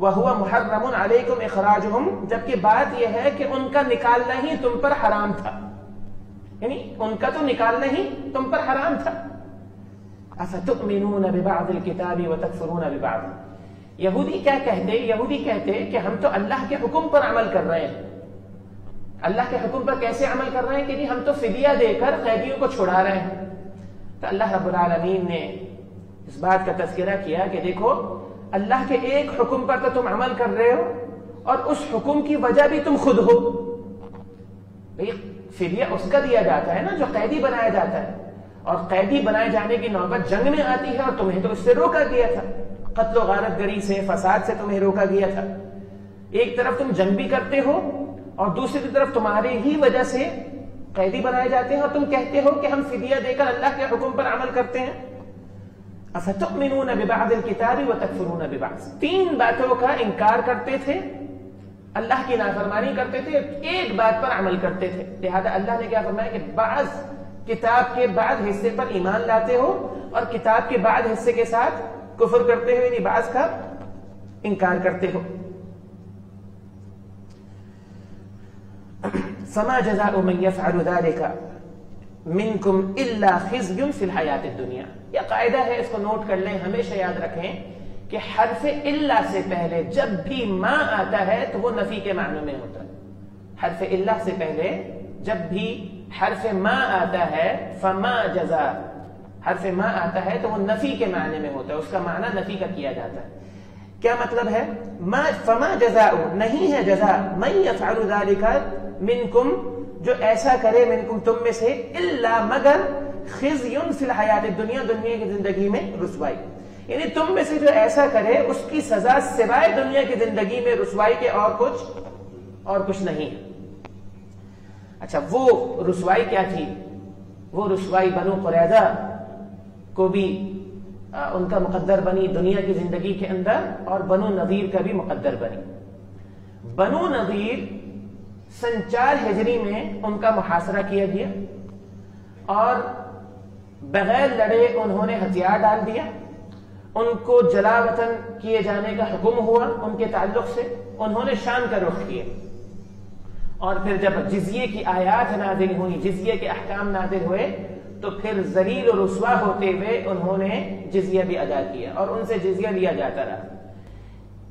وَهُوَ مُحَرَّمٌ عَلَيْكُمْ إِخْرَاجُهُمْ، جبکہ بات یہ ہے کہ ان کا نکالنا ہی تم پر حرام تھا، یعنی ان کا تو نکالنا ہی تم پر حرام تھا. أَفَتُؤْمِنُونَ بِبَعْضِ الْكِتَابِ وَتَكْفُرُونَ بِبَعْضٍ، یہودی کیا کہتے، یہودی کہتے کہ ہم تو اللہ کے حکم پر عمل کر رہے ہیں. اللہ کے حکم پر کیسے عمل کر رہے ہیں کہ ہم تو فدیہ دے کر قیدیوں کو چھڑا رہے ہیں. تو اللہ رب العالمین نے اس بات کا تذکرہ کیا کہ دیکھو اللہ کے ایک حکم پر تو تم عمل کر رہے ہو، اور اس حکم کی وجہ بھی تم خود ہو. بھئی فدیہ اس کا دیا جاتا ہے نا جو قیدی بنایا جاتا ہے، اور قیدی بنائے جانے کی نوبت جنگ میں آتی ہے، اور تمہیں تو اس سے روکا گیا تھا، قتل و غارت گری سے، فساد سے تمہیں روکا گیا تھا. ایک طرف تم جنگ بھی کرتے ہو اور دوسری طرف تمہاری ہی وجہ سے قیدی بنائے جاتے ہیں، اور تم کہتے ہو کہ ہم فدیہ دے کر اللہ کے حکم پر عمل کرتے ہیں. افتؤمنون ببعض الکتاب وتکفرون ببعض، تین باتوں کا انکار کرتے تھے، اللہ کی نافرمانی کرتے تھے، ایک بات پر عمل کرتے تھے. لہذا اللہ نے کیا فرمایا کہ بعض کتاب کے بعض حصے پر ایمان لاتے ہو اور کتاب کے بعض حصے کے ساتھ کفر کرتے ہوئے، یعنی بعض کا انکار کرتے ہو. فما جزاء من يفعل ذلك منكم الا خزي في الحیات الدنیا. یہ قاعدہ ہے، اس کو نوٹ کر لیں، ہمیشہ یاد رکھیں کہ حرف الا سے پہلے جب بھی ما آتا ہے تو وہ نفی کے معنی میں ہوتا ہے. حرف الا سے پہلے جب بھی حرف ما آتا ہے، فما جزاء، حرف ما آتا ہے تو وہ نفی کے معنی میں ہوتا ہے، اس کا معنی نفی کا کیا جاتا ہے. کیا مطلب ہے؟ ما فما جزاء، نہیں ہے جزا، من يفعل ذلك منکم، جو ایسا کرے منکم تم میں سے، الا مگر خزی فی الحیات الدنیا، دنیا کی زندگی میں رسوائی، یعنی تم میں سے جو ایسا کرے اس کی سزا سوائے دنیا کی زندگی میں رسوائی کے اور کچھ نہیں. اچھا، وہ رسوائی کیا تھی؟ وہ رسوائی بنو قریظہ کو بھی ان کا مقدر بنی دنیا کی زندگی کے اندر، اور بنو نذیر کا بھی مقدر بنی۔ بنو نذیر سن 4 ہجری میں ان کا محاصرہ کیا گیا اور بغیر لڑے انہوں نے ہتھیار ڈال دیا، ان کو جلا وطن کیے جانے کا حکم ہوا۔ ان کے تعلق سے انہوں نے شام کا رخ کیا، اور پھر جب جزیے کی آیات نازل ہوئی، جزیے کے احکام نازل ہوئے، تو پھر ذلیل و رسوا ہوتے ہوئے انہوں نے جزیہ بھی ادا کیا اور ان سے جزیہ لیا جاتا رہا۔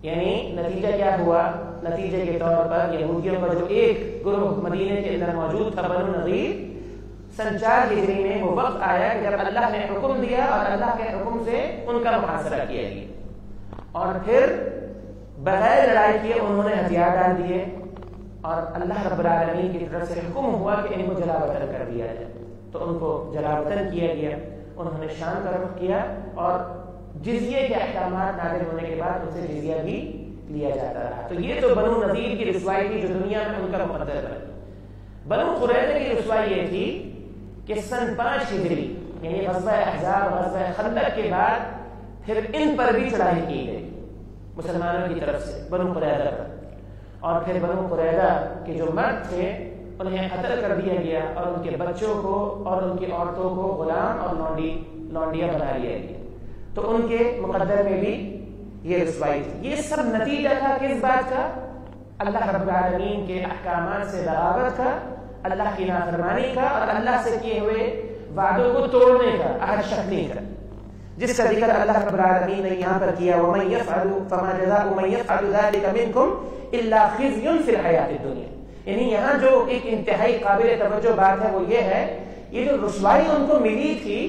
یعنی نتیجہ کیا ہوا؟ نتیجے کے طور پر یہودیوں کا جو ایک گروہ مدینے کے اندر موجود تھا، بنو نذیر، سن 4 ہجری میں وہ وقت آیا کہ جب اللہ نے حکم دیا اور اللہ کے حکم سے ان کا محاصرہ کیا گیا، اور پھر بغیر لڑائی کیے انہوں نے ہتھیار ڈال دیے، اور اللہ رب العالمین کی طرف سے حکم ہوا کہ ان کو جلا وطن کر دیا جائے، تو ان کو جلا وطن کیا گیا۔ انہوں نے شام کا رخ کیا اور جزیے کے احکامات نازل ہونے کے بعد ان سے جزیہ بھی لیا جاتا رہا۔ تو یہ تو بنو نذیر کی رسوائی تھی جو دنیا میں ان کا مقدر بنی۔ بنو قریظہ کی رسوائی یہ تھی کہ سن 5 ہجری یعنی غزوہ احزاب، غزوہ خندق کے بعد پھر ان پر بھی چڑھائی کی گئی مسلمانوں کی طرف سے بنو قریظہ پر، اور پھر بنو قریظہ کے جو مرد تھے انہیں قتل کر دیا گیا، اور ان کے بچوں کو اور ان کی عورتوں کو غلام اور لونڈیاں بنا لیا گیا۔ تو ان کے مقدر میں بھی یہ رسوائی تھی۔ یہ سب نتیجہ تھا کس بات کا؟ اللہ رب العالمین کے احکامات سے بغاوت کا، اللہ کی نافرمانی کا، اور اللہ سے کیے ہوئے وعدوں کو توڑنے کا، عہد شکنی کا، جس کا ذکر اللہ رب العالمین نے یہاں پر کیا۔ وَمَن يَفْعَلُ فَمَا جَزَاءُ مَن يَفْعَلُ ذَلِكَ مِنكُمْ إِلَّا خِزْيٌ فِي الْحَيَاةِ الدُّنْيَا۔ یعنی یہاں جو ایک انتہائی قابل توجہ بات ہے وہ یہ ہے، یہ جو رسوائی ان کو ملی تھی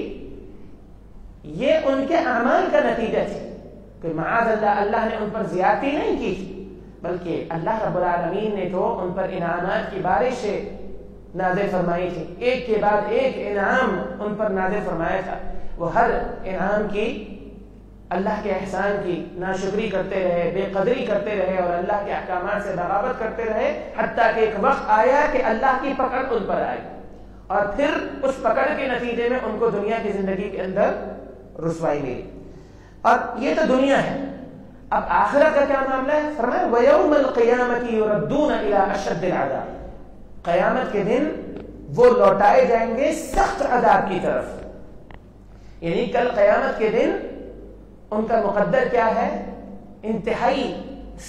یہ ان کے اعمال کا نتیجہ تھی، کہ معاذ اللہ اللہ نے ان پر زیادتی نہیں کی تھی، بلکہ اللہ رب العالمین نے تو ان پر انعامات کی بارش سے نازل فرمائی تھی، ایک کے بعد ایک انعام ان پر نازل فرمایا تھا۔ وہ ہر انعام کی، اللہ کے احسان کی ناشکری کرتے رہے، بے قدری کرتے رہے، اور اللہ کے احکامات سے بغاوت کرتے رہے، حتیٰ کہ ایک وقت آیا کہ اللہ کی پکڑ ان پر آئی، اور پھر اس پکڑ کے نتیجے میں ان کو دنیا کی زندگی کے اندر رسوائی ملی۔ اور یہ تو دنیا ہے، اب آخرت کا کیا معاملہ ہے؟ فرمایا وَيَوْمَ الْقِيَامَةِ يُرَدُّونَ إِلَىٰ أَشَدِّ الْعَذَابِ، قیامت کے دن وہ لوٹائے جائیں گے سخت عذاب کی طرف۔ یعنی کل قیامت کے دن ان کا مقدر کیا ہے؟ انتہائی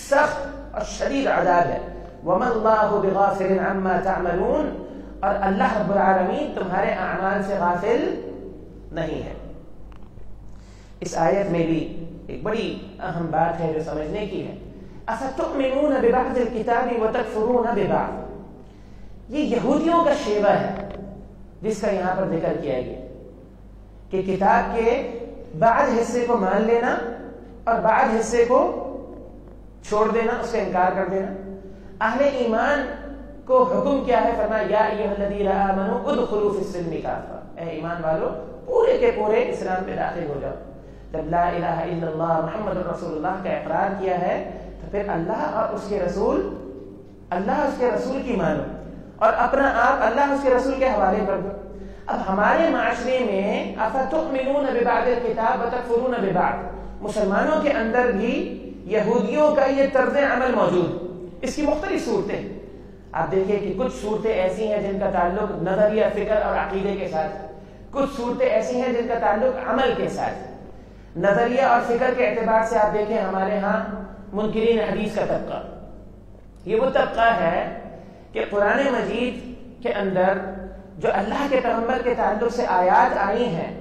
سخت اور شدید عذاب ہے۔ وَمَا اللَّهُ بِغَافِلٍ عَمَّا تَعْمَلُونَ، اور اللہ رب العالمین تمہارے اعمال سے غافل نہیں ہے۔ اس آیت میں بھی ایک بڑی اہم بات ہے جو سمجھنے کی ہے۔ أَفَتُؤْمِنُونَ بِبَعْضِ الْكِتَابِ وَتَكْفُرُونَ بِبَعْضٍ، یہ یہودیوں کا شیوہ ہے جس کا یہاں پر ذکر کیا گیا کہ کتاب کے بعض حصے کو مان لینا اور بعض حصے کو چھوڑ دینا، اس کا انکار کر دینا۔ اہل ایمان کو حکم کیا ہے؟ فرمایا یا ایھا الذین آمنوا ادخلوا فی السلم کافہ، اے ایمان والو پورے کے پورے اسلام میں داخل ہو جاؤ۔ جب لا الہ الا اللہ محمد رسول اللہ کا اقرار کیا ہے تو پھر اللہ اور اس کے رسول، اللہ اس کے رسول کی مانو، اور اپنا آپ اللہ اس کے رسول کے حوالے کر دو۔ اب ہمارے معاشرے میں افتؤمنون ببعض الکتاب وتکفرون ببعض، مسلمانوں کے اندر بھی یہودیوں کا یہ طرز عمل موجود، اس کی مختلف صورتیں آپ دیکھیں کہ کچھ صورتیں ایسی ہیں جن کا تعلق نظریہ، فکر اور عقیدے کے ساتھ، کچھ صورتیں ایسی ہیں جن کا تعلق عمل کے ساتھ۔ نظریہ اور فکر کے اعتبار سے آپ دیکھیں ہمارے ہاں منکرین حدیث کا طبقہ، یہ وہ طبقہ ہے کہ قرآن مجید کے اندر جو اللہ کے پیغمبر کے تعلق سے آیات آئی ہیں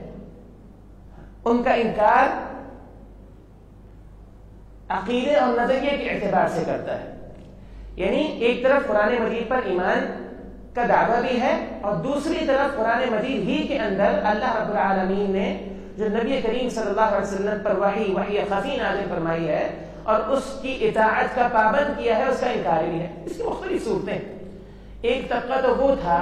ان کا انکار عقیدے اور نظریے کے اعتبار سے کرتا ہے۔ یعنی ایک طرف قرآن مجید پر ایمان کا دعویٰ بھی ہے، اور دوسری طرف قرآن مجید ہی کے اندر اللہ رب العالمین نے جو نبی کریم صلی اللہ علیہ وسلم پر وحی خفی نازل فرمائی ہے اور اس کی اطاعت کا پابند کیا ہے، اس کا انکار بھی ہے۔ اس کی مختلف صورتیں، ایک طبقہ تو وہ تھا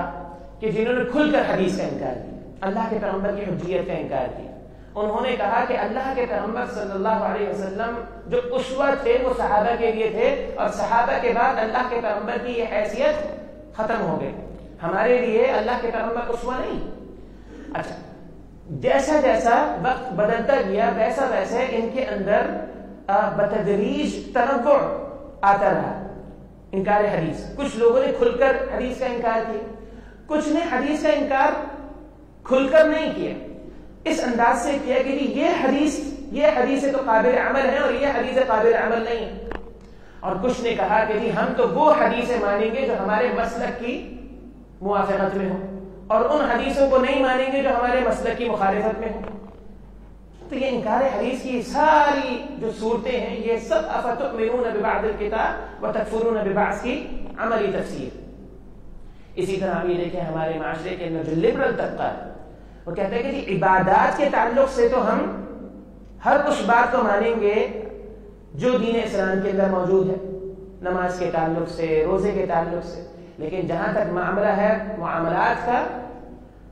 کہ جنہوں نے کھل کر حدیث کا انکار کیا، اللہ کے پیغمبر کی حجیت کا انکار کیا۔ انہوں نے کہا کہ اللہ کے پیغمبر صلی اللہ علیہ وسلم جو اسوہ تھے وہ صحابہ کے لیے تھے، اور صحابہ کے بعد اللہ کے پیغمبر کی یہ حیثیت ختم ہو گئی، ہمارے لیے اللہ کے پیغمبر اسوہ نہیں. اچھا، جیسا جیسا وقت بدلتا گیا ویسا ویسے ان کے اندر بتدریج تنوع آتا رہا. انکار حدیث، کچھ لوگوں نے کھل کر حدیث کا انکار کیا، کچھ نے حدیث کا انکار کھل کر نہیں کیا، اس انداز سے کیا کہ یہ حدیث تو قابل عمل ہے اور یہ حدیث قابل عمل نہیں ہے. اور کچھ نے کہا کہ جی ہم تو وہ حدیثیں مانیں گے جو ہمارے مسلک کی موافقت میں ہو، اور ان حدیثوں کو نہیں مانیں گے جو ہمارے مسلک کی مخالفت میں ہو. تو یہ انکار حدیث کی ساری جو صورتیں ہیں یہ سب افتؤمنون ببعض الکتاب وتکفرون ببعض کی عملی تفسیر. اسی طرح ہم یہ دیکھیں ہمارے معاشرے کے اندر جو لبرل طبقہ ہے وہ کہتے ہیں کہ جی عبادات کے تعلق سے تو ہم ہر اس بات کو مانیں گے جو دین اسلام کے اندر موجود ہے، نماز کے تعلق سے، روزے کے تعلق سے، لیکن جہاں تک معاملہ ہے معاملات کا،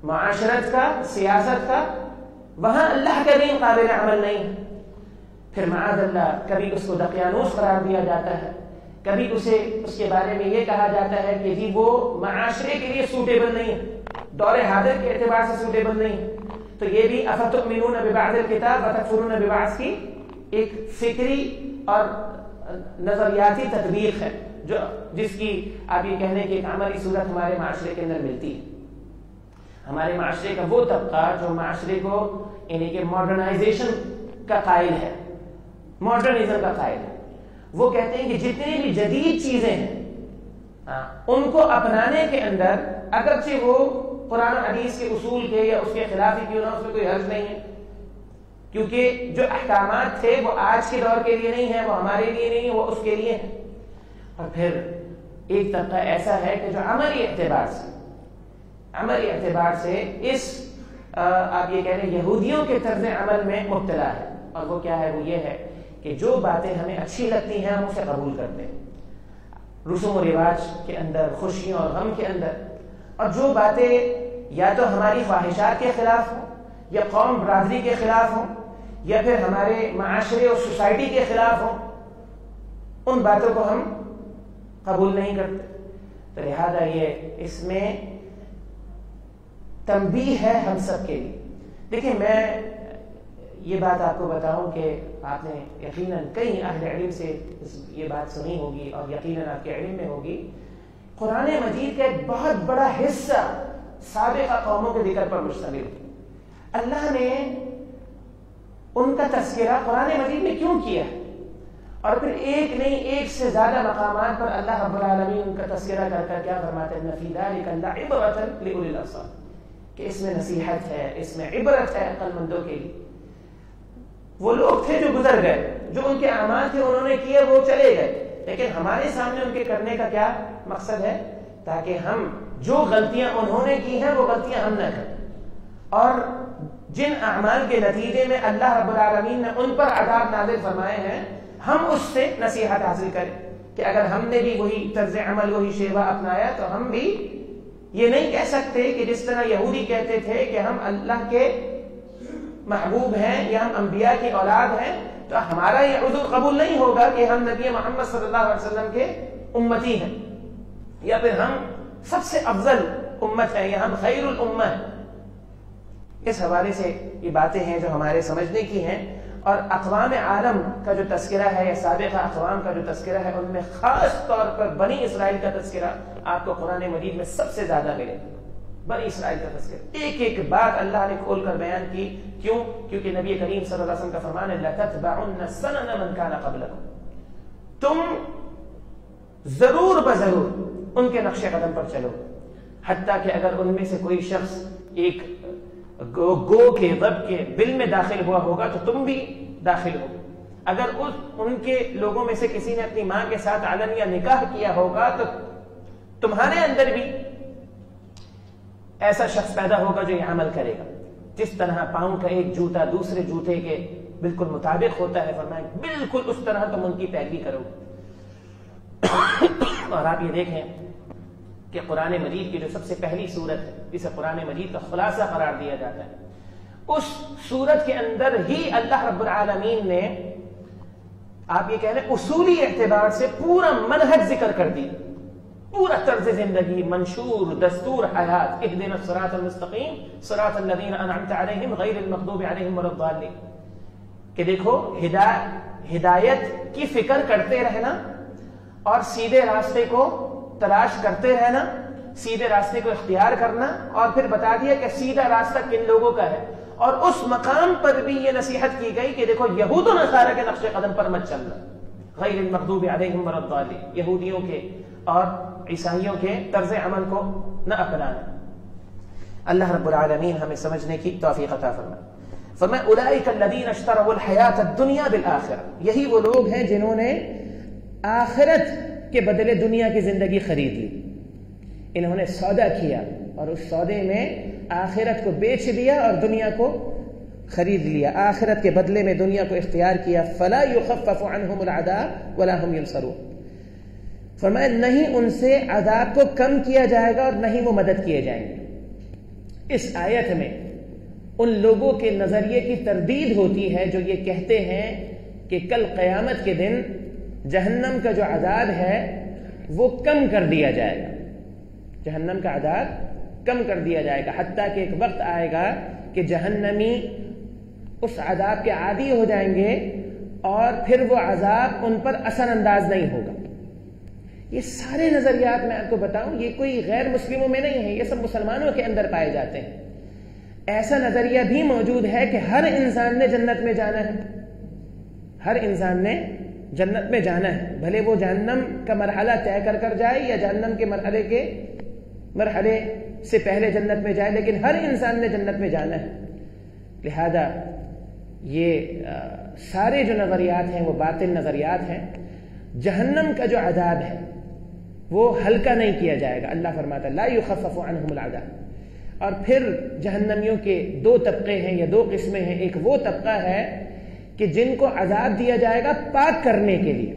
معاشرت کا، سیاست کا، وہاں اللہ کا دین قابل عمل نہیں ہے. پھر معاذ اللہ کبھی اس کو دقیانوس قرار دیا جاتا ہے، کبھی اس کے بارے میں یہ کہا جاتا ہے کہ جی وہ معاشرے کے لیے سوٹیبل نہیں ہے، دور حاضر کے اعتبار سے سوٹیبل نہیں ہے. تو یہ بھی افتؤمنون ببعض الکتاب وتکفرون ببعض کی ایک فکری اور نظریاتی تطبیق ہے جس کی آپ یہ کہنے کی ایک عملی صورت ہمارے معاشرے کے اندر ملتی ہے. ہمارے معاشرے کا وہ طبقہ جو معاشرے کو یعنی کہ ماڈرنائزیشن کا قائل ہے، ماڈرنزم کا قائل ہے، وہ کہتے ہیں کہ جتنی بھی جدید چیزیں ہیں ان کو اپنانے کے اندر اگرچہ وہ قرآن و حدیث کے اصول کے یا اس کے خلاف ہی کیوں نہ، اس میں کوئی حرج نہیں ہے، کیونکہ جو احکامات تھے وہ آج کے دور کے لیے نہیں ہیں، وہ ہمارے لیے نہیں ہے، وہ اس کے لیے ہیں. اور پھر ایک طبقہ ایسا ہے کہ جو عملی اعتبار سے اس آپ یہ کہہ رہے ہیں یہودیوں کے طرز عمل میں مبتلا ہے. اور وہ کیا ہے؟ وہ یہ ہے کہ جو باتیں ہمیں اچھی لگتی ہیں ہم اسے قبول کرتے ہیں، رسوم و رواج کے اندر، خوشیوں اور غم کے اندر، اور جو باتیں یا تو ہماری خواہشات کے خلاف ہوں یا قوم برادری کے خلاف ہوں یا پھر ہمارے معاشرے اور سوسائٹی کے خلاف ہوں، ان باتوں کو ہم قبول نہیں کرتے. تو لہذا یہ اس میں تنبیہ ہے ہم سب کے لیے. دیکھیں میں یہ بات آپ کو بتاؤں کہ آپ نے یقیناً کئی اہل علم سے یہ بات سنی ہوگی اور یقیناً آپ کے علم میں ہوگی، قرآن مجید کا ایک بہت بڑا حصہ سابقہ قوموں کے ذکر پر مشتمل ہے. اللہ نے ان کا تذکرہ قرآن مجید میں کیوں کیا ہے؟ اور پھر ایک نہیں ایک سے زیادہ مقامات پر اللہ رب العالمین ان کا تذکرہ کر کر کیا فرماتے ہیں؟ فی ذلک لعبرۃ لأولی الابصار، کہ اس میں نصیحت ہے، اس میں عبرت ہے عقل مندوں کے لیے. وہ لوگ تھے جو گزر گئے، جو ان کے اعمال تھے انہوں نے کیے وہ چلے گئے، لیکن ہمارے سامنے ان کے کرنے کا کیا مقصد ہے؟ تاکہ ہم جو غلطیاں انہوں نے کی ہیں وہ غلطیاں ہم نہ کریں، اور جن اعمال کے نتیجے میں اللہ رب العالمین نے ان پر عذاب نازل فرمائے ہیں ہم اس سے نصیحت حاصل کریں کہ اگر ہم نے بھی وہی طرز عمل وہی شیوہ اپنایا تو ہم بھی یہ نہیں کہہ سکتے کہ جس طرح یہودی کہتے تھے کہ ہم اللہ کے محبوب ہیں یا ہم انبیاء کی اولاد ہیں تو ہمارا یہ عذر قبول نہیں ہوگا کہ ہم نبی محمد صلی اللہ علیہ وسلم کے امتی ہیں، یا پھر ہم سب سے افضل امت ہیں یا ہم خیر الامہ ہیں. اس حوالے سے یہ باتیں ہیں جو ہمارے سمجھنے کی ہیں. اور اقوام عالم کا جو تذکرہ ہے یا سابقہ اقوام کا جو تذکرہ ہے ان میں خاص طور پر بنی اسرائیل کا تذکرہ آپ کو قرآن مجید میں سب سے زیادہ ملے. بنی اسرائیل کا تذکرہ ایک ایک بات اللہ نے کھول کر بیان کی. کیوں؟ کیونکہ نبی کریم صلی اللہ علیہ وسلم کا فرمان ہے لَتَتْبَعُنَّ سَنَنَ مَنْ كَانَ قَبْلَكُمْ، تم ضرور بضرور ان کے نقش قدم پر چلو، حتیٰ کہ اگر ان میں سے کوئی شخص ایک گو کے رب کے بل میں داخل ہوا ہوگا تو تم بھی داخل ہو. اگر ان کے لوگوں میں سے کسی نے اپنی ماں کے ساتھ علنیہ نکاح کیا ہوگا تو تمہارے اندر بھی ایسا شخص پیدا ہوگا جو یہ عمل کرے گا. جس طرح پاؤں کا ایک جوتا دوسرے جوتے کے بالکل مطابق ہوتا ہے، فرمائیں بالکل اس طرح تم ان کی پیروی کرو. اور آپ یہ دیکھیں کہ قرآن مجید کی جو سب سے پہلی سورت ہے جسے قرآن مجید کا خلاصہ قرار دیا جاتا ہے، اس سورت کے اندر ہی اللہ رب العالمین نے آپ یہ کہہ رہے اصولی اعتبار سے پورا منہج ذکر کر دی. پورا طرز زندگی، منشور، دستور حیات، اہدنا الصراط المستقیم صراط الذین انعمت علیہم غیر المغضوب علیہم ولا الضالین، کہ دیکھو ہدایت کی فکر کرتے رہنا اور سیدھے راستے کو تلاش کرتے رہنا، سیدھے راستے کو اختیار کرنا، اور پھر بتا دیا کہ سیدھا راستہ کن لوگوں کا ہے. اور اس مقام پر بھی یہ نصیحت کی گئی کہ دیکھو یہود و نصارہ کے نقش قدم پر مت چلنا، غیر المغضوب علیہم ولا الضالین، یہودیوں کے اور عیسائیوں کے طرز عمل کو نہ اپنانا. اللہ رب العالمین ہمیں سمجھنے کی توفیق عطا فرمائے. فرمایا اولئک الذین اشتروا الحیاۃ الدنیا بالآخرہ، یہی وہ لوگ ہیں جنہوں نے آخرت کے بدلے دنیا کی زندگی خرید لی. انہوں نے سودا کیا اور اس سودے میں آخرت کو بیچ دیا اور دنیا کو خرید لیا، آخرت کے بدلے میں دنیا کو اختیار کیا. فلا یخفف عنہم العذاب ولا هم ينصرون، فرمایا نہیں ان سے عذاب کو کم کیا جائے گا اور نہیں وہ مدد کیے جائیں گے. اس آیت میں ان لوگوں کے نظریے کی تردید ہوتی ہے جو یہ کہتے ہیں کہ کل قیامت کے دن جہنم کا جو عذاب ہے وہ کم کر دیا جائے گا، جہنم کا عذاب کم کر دیا جائے گا، حتیٰ کہ ایک وقت آئے گا کہ جہنمی اس عذاب کے عادی ہو جائیں گے اور پھر وہ عذاب ان پر اثر انداز نہیں ہوگا. یہ سارے نظریات میں آپ کو بتاؤں یہ کوئی غیر مسلموں میں نہیں ہے، یہ سب مسلمانوں کے اندر پائے جاتے ہیں. ایسا نظریہ بھی موجود ہے کہ ہر انسان نے جنت میں جانا ہے، ہر انسان نے جنت میں جانا ہے، بھلے وہ جہنم کا مرحلہ طے کر کر جائے یا جہنم کے مرحلے سے پہلے جنت میں جائے، لیکن ہر انسان نے جنت میں جانا ہے. لہذا یہ سارے جو نظریات ہیں وہ باطل نظریات ہیں. جہنم کا جو عذاب ہے وہ ہلکا نہیں کیا جائے گا. اللہ فرماتا ہے لا یخفف عنہم العذاب. اور پھر جہنمیوں کے دو طبقے ہیں یا دو قسمیں ہیں. ایک وہ طبقہ ہے کہ جن کو عذاب دیا جائے گا پاک کرنے کے لیے،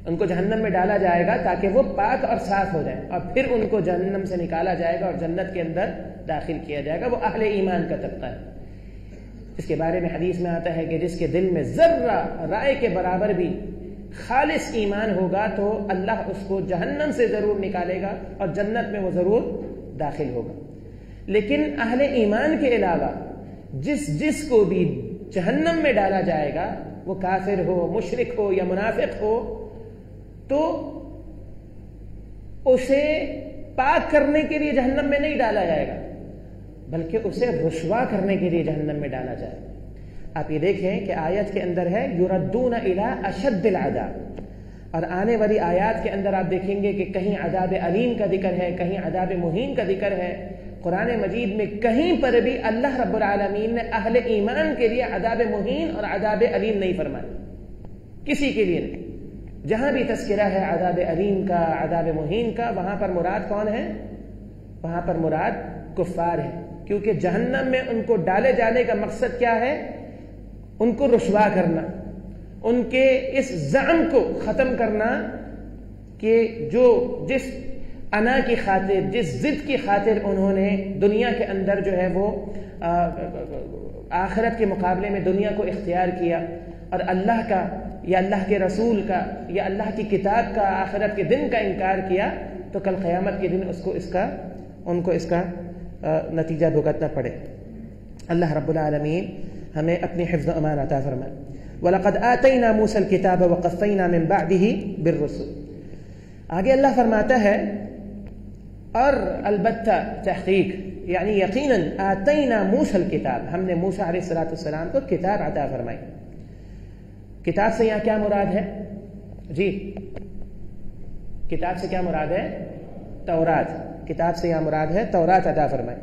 ان کو جہنم میں ڈالا جائے گا تاکہ وہ پاک اور صاف ہو جائیں، اور پھر ان کو جہنم سے نکالا جائے گا اور جنت کے اندر داخل کیا جائے گا. وہ اہل ایمان کا طبقہ ہے. اس کے بارے میں حدیث میں آتا ہے کہ جس کے دل میں ذرہ رائے کے برابر بھی خالص ایمان ہوگا تو اللہ اس کو جہنم سے ضرور نکالے گا اور جنت میں وہ ضرور داخل ہوگا. لیکن اہل ایمان کے علاوہ جس کو بھی جہنم میں ڈالا جائے گا، وہ کافر ہو، مشرک ہو یا منافق ہو، تو اسے پاک کرنے کے لیے جہنم میں نہیں ڈالا جائے گا بلکہ اسے رسوا کرنے کے لیے جہنم میں ڈالا جائے گا. آپ یہ دیکھیں کہ آیت کے اندر ہے یردون الی اشد العذاب، اور آنے والی آیات کے اندر آپ دیکھیں گے کہ کہیں عذاب علیم کا ذکر ہے، کہیں عذاب مہین کا ذکر ہے. قرآن مجید میں کہیں پر بھی اللہ رب العالمین نے اہل ایمان کے لیے عذاب مہین اور عذاب علیم نہیں فرمایا، کسی کے لیے نہیں. جہاں بھی تذکرہ ہے عذاب علیم کا، عذاب مہین کا، وہاں پر مراد کون ہے؟ وہاں پر مراد کفار ہے، کیونکہ جہنم میں ان کو ڈالے جانے کا مقصد کیا ہے؟ ان کو رسوا کرنا، ان کے اس زعم کو ختم کرنا کہ جس انا کی خاطر، جس ضد کی خاطر انہوں نے دنیا کے اندر جو ہے وہ آخرت کے مقابلے میں دنیا کو اختیار کیا اور اللہ کا یا اللہ کے رسول کا یا اللہ کی کتاب کا، آخرت کے دن کا انکار کیا، تو کل قیامت کے دن ان کو اس کا نتیجہ بھگتنا پڑے. اللہ رب العالمین ہمیں اپنی حفظ و امان عطا فرمائے. وَلَقَدْ آتَيْنَا مُوسَى الْكِتَابَ وَقَفَّيْنَا مِن بَعْدِهِ بِالرُّسُلِ. آگے اللہ فرماتا ہے اور البتہ تحقیق یعنی یقیناً آتینا موسیٰ الکتاب، ہم نے موسیٰ علیہ السلام کو کتاب عطا فرمائی. کتاب سے یہاں کیا مراد ہے؟ جی کتاب سے کیا مراد ہے؟ تورات. کتاب سے یہاں مراد ہے تورات عطا فرمائی.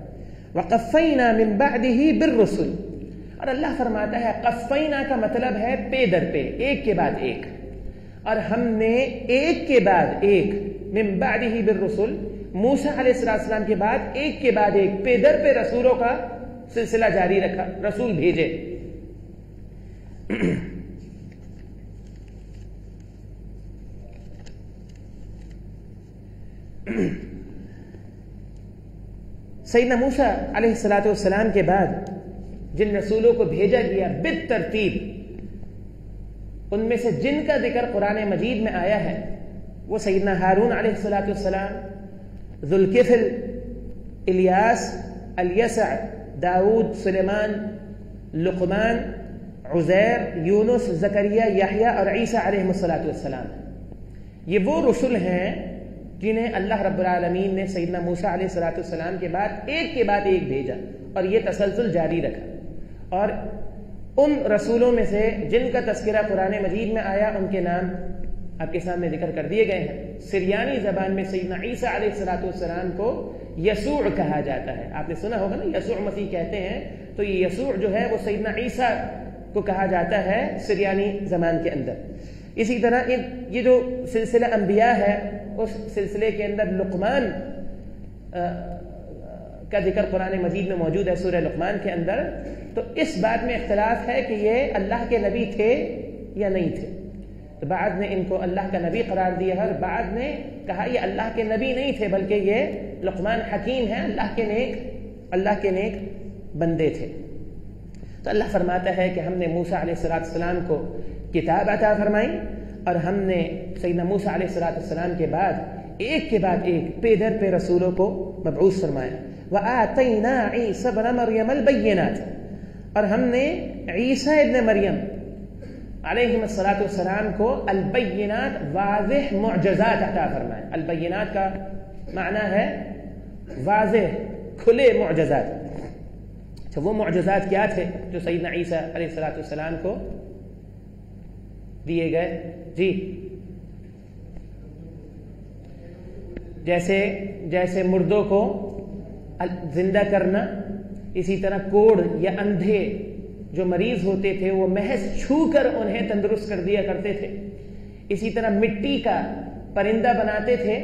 وَقَفَّيْنَا مِن بَعْدِهِ بِالرُّسُلِ. اور اللہ فرماتا ہے قفینا کا مطلب ہے پے در پے، ایک کے بعد ایک، اور ہم نے ایک کے بعد ایک من بعدہ بالرسل، موسیٰ علیہ السلام کے بعد ایک کے بعد ایک پے در پہ رسولوں کا سلسلہ جاری رکھا، رسول بھیجے. سیدنا موسیٰ علیہ السلام کے بعد جن رسولوں کو بھیجا گیا بالترتیب، ان میں سے جن کا ذکر قرآن مجید میں آیا ہے وہ سیدنا ہارون علیہ السلام، ذوالکفل، الیاس، الیسع، داؤد، سلیمان، لقمان، عزیر، یونس، زکریا، یحییٰ اور عیسیٰ علیہ السلام۔ یہ وہ رسل ہیں جنہیں اللہ رب العالمین نے سیدنا موسیٰ علیہ السلام کے بعد ایک بھیجا، اور یہ تسلسل جاری رکھا۔ اور ان رسولوں میں سے جن کا تذکرہ قرآن مجید میں آیا ان کے نام آپ کے سامنے ذکر کر دیے گئے ہیں۔ سریانی زبان میں سیدنا عیسیٰ علیہ السلام کو یسوع کہا جاتا ہے۔ آپ نے سنا ہوگا نا، یسوع مسیح کہتے ہیں، تو یہ یسوع جو ہے وہ سیدنا عیسیٰ کو کہا جاتا ہے سریانی زبان کے اندر۔ اسی طرح یہ جو سلسلہ انبیاء ہے، اس سلسلے کے اندر لقمان کا ذکر قرآن مجید میں موجود ہے سورہ لقمان کے اندر۔ تو اس بات میں اختلاف ہے کہ یہ اللہ کے نبی تھے یا نہیں تھے۔ تو بعض نے ان کو اللہ کا نبی قرار دیا ہے، اور بعض نے کہا یہ اللہ کے نبی نہیں تھے بلکہ یہ لقمان حکیم ہیں، اللہ کے نیک بندے تھے۔ تو اللہ فرماتا ہے کہ ہم نے موسیٰ علیہ السلام کو کتاب عطا فرمائی، اور ہم نے سیدنا موسیٰ علیہ السلام کے بعد ایک پے در پہ رسولوں کو مبعوث فرمایا۔ وَآتَيْنَا عِيسَى ابْنَ مَرْيَمَ الْبَيِّنَاتِ، اور ہم نے عیسیٰ ابن مریم علیہ السلام کو البینات، واضح معجزات عطا فرمائے۔ البینات کا معنی ہے واضح کھلے معجزات۔ تو وہ معجزات کیا تھے جو سیدنا عیسیٰ علیہ السلام کو دیے گئے؟ جی، جیسے مردوں کو زندہ کرنا، اسی طرح کوڑ یا اندھے جو مریض ہوتے تھے وہ محض چھو کر انہیں تندرست کر دیا کرتے تھے۔ اسی طرح مٹی کا پرندہ بناتے تھے،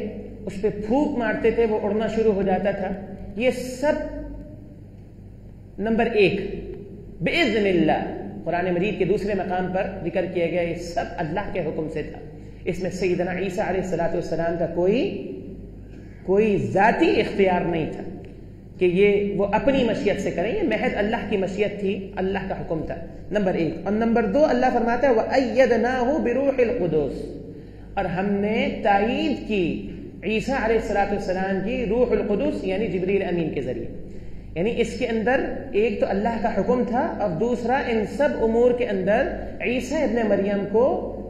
اس پہ پھونک مارتے تھے، وہ اڑنا شروع ہو جاتا تھا۔ یہ سب نمبر 1 بِإِذْنِ اللَّهِ قرآن مجید کے دوسرے مقام پر ذکر کیا گیا، یہ سب اللہ کے حکم سے تھا۔ اس میں سیدنا عیسیٰ علیہ السلام کا کوئی ذاتی اختیار نہیں تھا کہ یہ وہ اپنی مشیت سے کریں، یہ محض اللہ کی مشیت تھی، اللہ کا حکم تھا، نمبر 1۔ اور نمبر 2 اللہ فرماتا ہے وَأَيَّدْنَاهُ بِرُوحِ الْقُدُسِ، اور ہم نے تائید کی عیسیٰ علیہ السلام کی روح القدس یعنی جبریل امین کے ذریعے۔ یعنی اس کے اندر ایک تو اللہ کا حکم تھا، اور دوسرا ان سب امور کے اندر عیسیٰ ابن مریم کو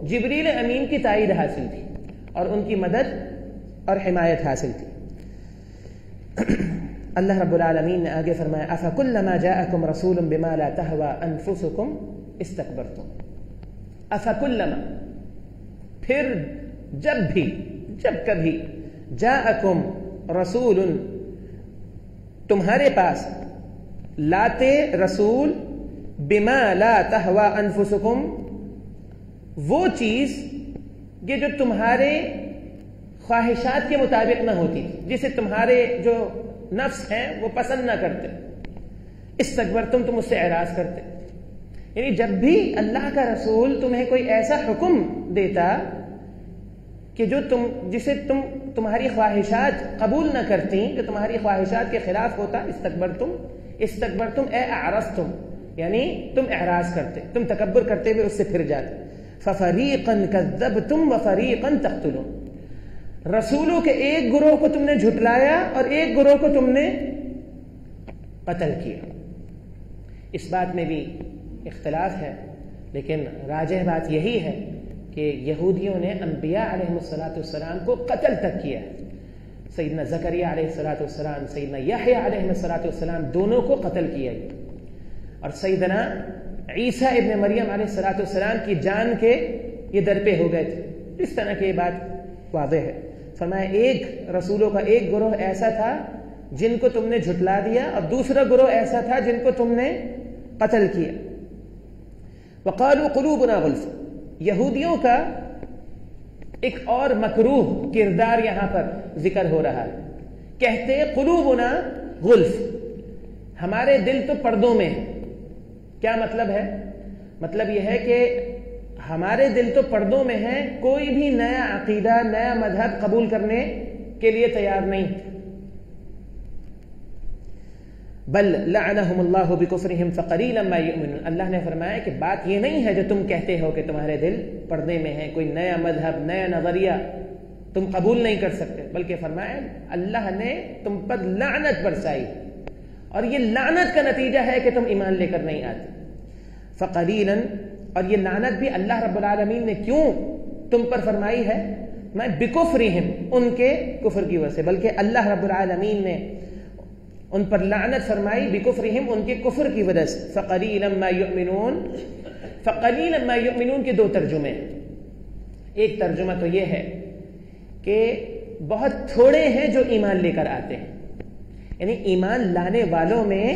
جبریل امین کی تائید حاصل تھی، اور ان کی مدد اور حمایت حاصل تھی۔ اللہ رب العالمین نے آگے فرمایا أَفَكُلَّمَا جَاءَكُمْ رَسُولٌ بِمَا لَا تَهْوَى أَنفُسُكُمْ اسْتَكْبَرْتُمْ۔ أَفَكُلَّمَا، پھر جب کبھی جَاءَكُمْ رَسُولٌ، تمہارے پاس لاتے رسول، بِمَا لَا تَهْوَى أَنفُسُكُمْ، وہ چیز یہ جو تمہارے خواہشات کے مطابق نہ ہوتی، جسے تمہارے جو نفس ہیں وہ پسند نہ کرتے، استکبرتم، تم اس سے اعراض کرتے۔ یعنی جب بھی اللہ کا رسول تمہیں کوئی ایسا حکم دیتا کہ جو جسے تمہاری خواہشات قبول نہ کرتی، جو تمہاری خواہشات کے خلاف ہوتا، استکبرتم اے اعرضتم، یعنی تم اعراض کرتے، تم تکبر کرتے ہوئے اس سے پھر جاتے۔ فَفَرِيقًا كَذَّبْتُمْ وَفَرِيقًا تَقْتُلُونَ، رسولوں کے ایک گروہ کو تم نے جھٹلایا اور ایک گروہ کو تم نے قتل کیا۔ اس بات میں بھی اختلاف ہے، لیکن راجح بات یہی ہے کہ یہودیوں نے انبیاء علیہ السلام کو قتل تک کیا ہے۔ سیدنا زکریا علیہ السلام، سیدنا یحییٰ علیہ السلام دونوں کو قتل کیا گیا، اور سیدنا عیسیٰ ابن مریم علیہ السلام کی جان کے یہ درپے ہو گئے تھے۔ اس طرح کی بات واضح ہے۔ فرمایا ایک رسولوں کا ایک گروہ ایسا تھا جن کو تم نے جھٹلا دیا، اور دوسرا گروہ ایسا تھا جن کو تم نے قتل کیا۔ وقالوا قلوبنا غلف، یہودیوں کا ایک اور مکروہ کردار یہاں پر ذکر ہو رہا ہے۔ کہتے قلوبنا غلف، ہمارے دل تو پردوں میں ہیں۔ کیا مطلب ہے؟ مطلب یہ ہے کہ ہمارے دل تو پردوں میں ہیں، کوئی بھی نیا عقیدہ، نیا مذہب قبول کرنے کے لیے تیار نہیں۔ بل لعنہم اللہ بکفرہم فقلیلا ما یؤمنون، اللہ نے فرمایا کہ بات یہ نہیں ہے جو تم کہتے ہو کہ تمہارے دل پردے میں ہیں، کوئی نیا مذہب، نیا نظریہ تم قبول نہیں کر سکتے، بلکہ فرمایا اللہ نے تم پر لعنت برسائی اور یہ لعنت کا نتیجہ ہے کہ تم ایمان لے کر نہیں آتے. فقلیلا، اور یہ لعنت بھی اللہ رب العالمین نے کیوں تم پر فرمائی ہے؟ میں بکفرہم، ان کے کفر کی وجہ سے، بلکہ اللہ رب العالمین نے ان پر لعنت فرمائی بکفرہم، ان کے کفر کی وجہ سے. فقلیلا ما یؤمنون، فقلیلا ما یؤمنون کے 2 ترجمے ہیں. ایک ترجمہ تو یہ ہے کہ بہت تھوڑے ہیں جو ایمان لے کر آتے ہیں، یعنی ایمان لانے والوں میں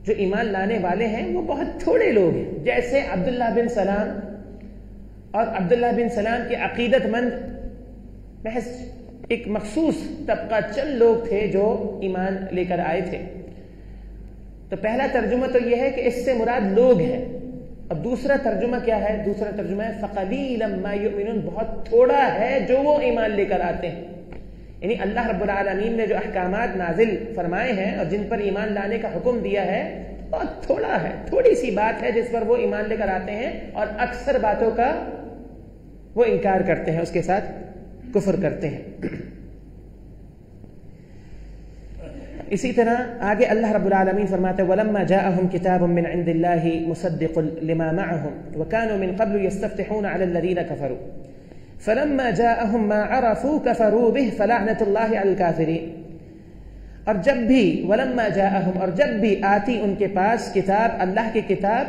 جو ایمان لانے والے ہیں وہ بہت تھوڑے لوگ ہیں. جیسے عبداللہ بن سلام اور عبداللہ بن سلام کے عقیدت مند محض ایک مخصوص طبقہ چند لوگ تھے جو ایمان لے کر آئے تھے. تو پہلا ترجمہ تو یہ ہے کہ اس سے مراد لوگ ہیں، اور دوسرا ترجمہ کیا ہے؟ دوسرا ترجمہ ہے فقلیلا ما یؤمنون، بہت تھوڑا ہے جو وہ ایمان لے کر آتے ہیں. یعنی اللہ رب العالمین نے جو احکامات نازل فرمائے ہیں اور جن پر ایمان لانے کا حکم دیا ہے بہت تھوڑا ہے، تھوڑی سی بات ہے جس پر وہ ایمان لے کر آتے ہیں، اور اکثر باتوں کا وہ انکار کرتے ہیں، اس کے ساتھ کفر کرتے ہیں. اسی طرح آگے اللہ رب العالمین فرماتے ہیں وَلَمَّا جَاءَهُمْ كِتَابٌ مِّنْ عِنْدِ اللَّهِ مُصَدِّقٌ لِمَا مَعَهُمْ وَكَانُوا مِنْ قَبْلُ يَسْتَفْتِحُونَ عَلَى الَّذِينَ كَفَرُوا فَلَمَّا جَاءَهُمْ مَا عَرَفُوا كَفَرُوا بِهِ فَلَعْنَةُ اللَّهِ عَلَى الْكَافِرِينَ. اور جب بھی وَلَمَّا جَاءَهُمْ، اور جب بھی آتی ان کے پاس کتاب، اللہ کی کتاب،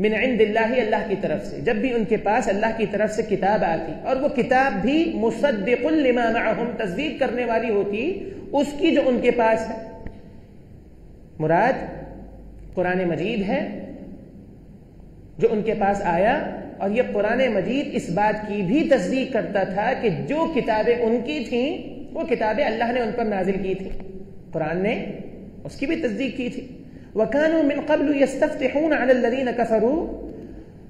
من عند اللہ، اللہ کی طرف سے، جب بھی ان کے پاس اللہ کی طرف سے کتاب آتی اور وہ کتاب بھی مصدق لما معهم، تصدیق کرنے والی ہوتی اس کی جو ان کے پاس ہے. مراد قرآن مجید ہے جو ان کے پاس آیا، اور یہ قرآن مجید اس بات کی بھی تصدیق کرتا تھا کہ جو کتابیں ان کی تھیں وہ کتابیں اللہ نے ان پر نازل کی تھیں، قرآن نے اس کی بھی تصدیق کی تھی. وَكَانُوا مِن قَبْلُ يَسْتَفْتِحُونَ عَلَى الَّذِينَ كَفَرُوا،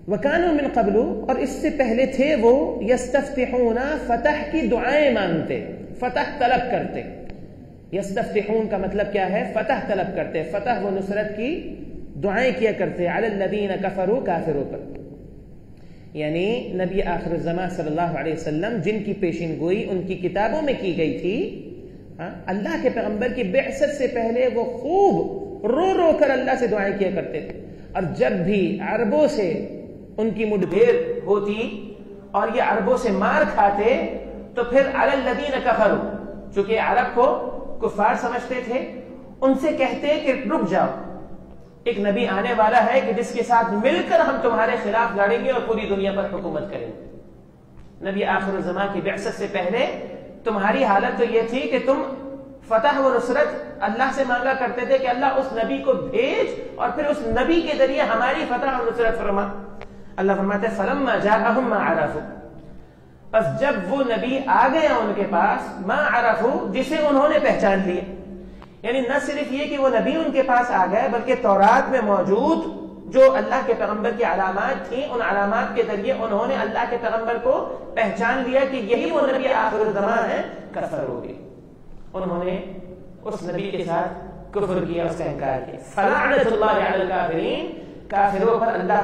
وَكَانُوا مِن قَبْلُ، اور اس سے پہلے تھے وہ یستفتحون، فتح کی دعائیں مانگتے، فتح طلب کرتے. یستفتحون کا مطلب کیا ہے؟ فتح طلب کرتے، فتح و نصرت کی دعائیں کیا کرتے علی الذین کفروا، کافروں پر. یعنی نبی آخر الزمان صلی اللہ علیہ وسلم جن کی پیشین گوئی ان کی کتابوں میں کی گئی تھی، اللہ کے پیغمبر کی بعثت سے پہلے وہ خوب رو رو کر اللہ سے دعائیں کیا کرتے تھے. اور جب بھی عربوں سے ان کی مڈ بھیڑ ہوتی اور یہ عربوں سے مار کھاتے تو پھر علی الذین کفروا، چونکہ عرب کو کفار سمجھتے تھے، ان سے کہتے کہ رک جاؤ، ایک نبی آنے والا ہے کہ جس کے ساتھ مل کر ہم تمہارے خلاف لڑیں گے اور پوری دنیا پر حکومت کریں گے. نبی آخر الزمان کی بعثت سے پہلے تمہاری حالت تو یہ تھی کہ تم فتح و نصرت اللہ سے مانگا کرتے تھے کہ اللہ اس نبی کو بھیج اور پھر اس نبی کے ذریعے ہماری فتح و نصرت فرما. اللہ فرماتے ہیں فلما جاءہم ما عرفوا، پس جب وہ نبی آ گیا ان کے پاس، ما عرفوا، جسے انہوں نے پہچان لیا. یعنی نہ صرف یہ کہ وہ نبی ان کے پاس آ گئے بلکہ تورات میں موجود جو اللہ کے پیغمبر کی علامات تھیں ان علامات کے ذریعے انہوں نے اللہ کے پیغمبر کو پہچان لیا کہ یہی وہ نبی آخر الزمان ہے. کفروا بہ، انہوں نے اس نبی کے ساتھ کفر کیا، اس کا انکار کیا. فلعنۃ اللہ علی الکافرین، کافروں پر اللہ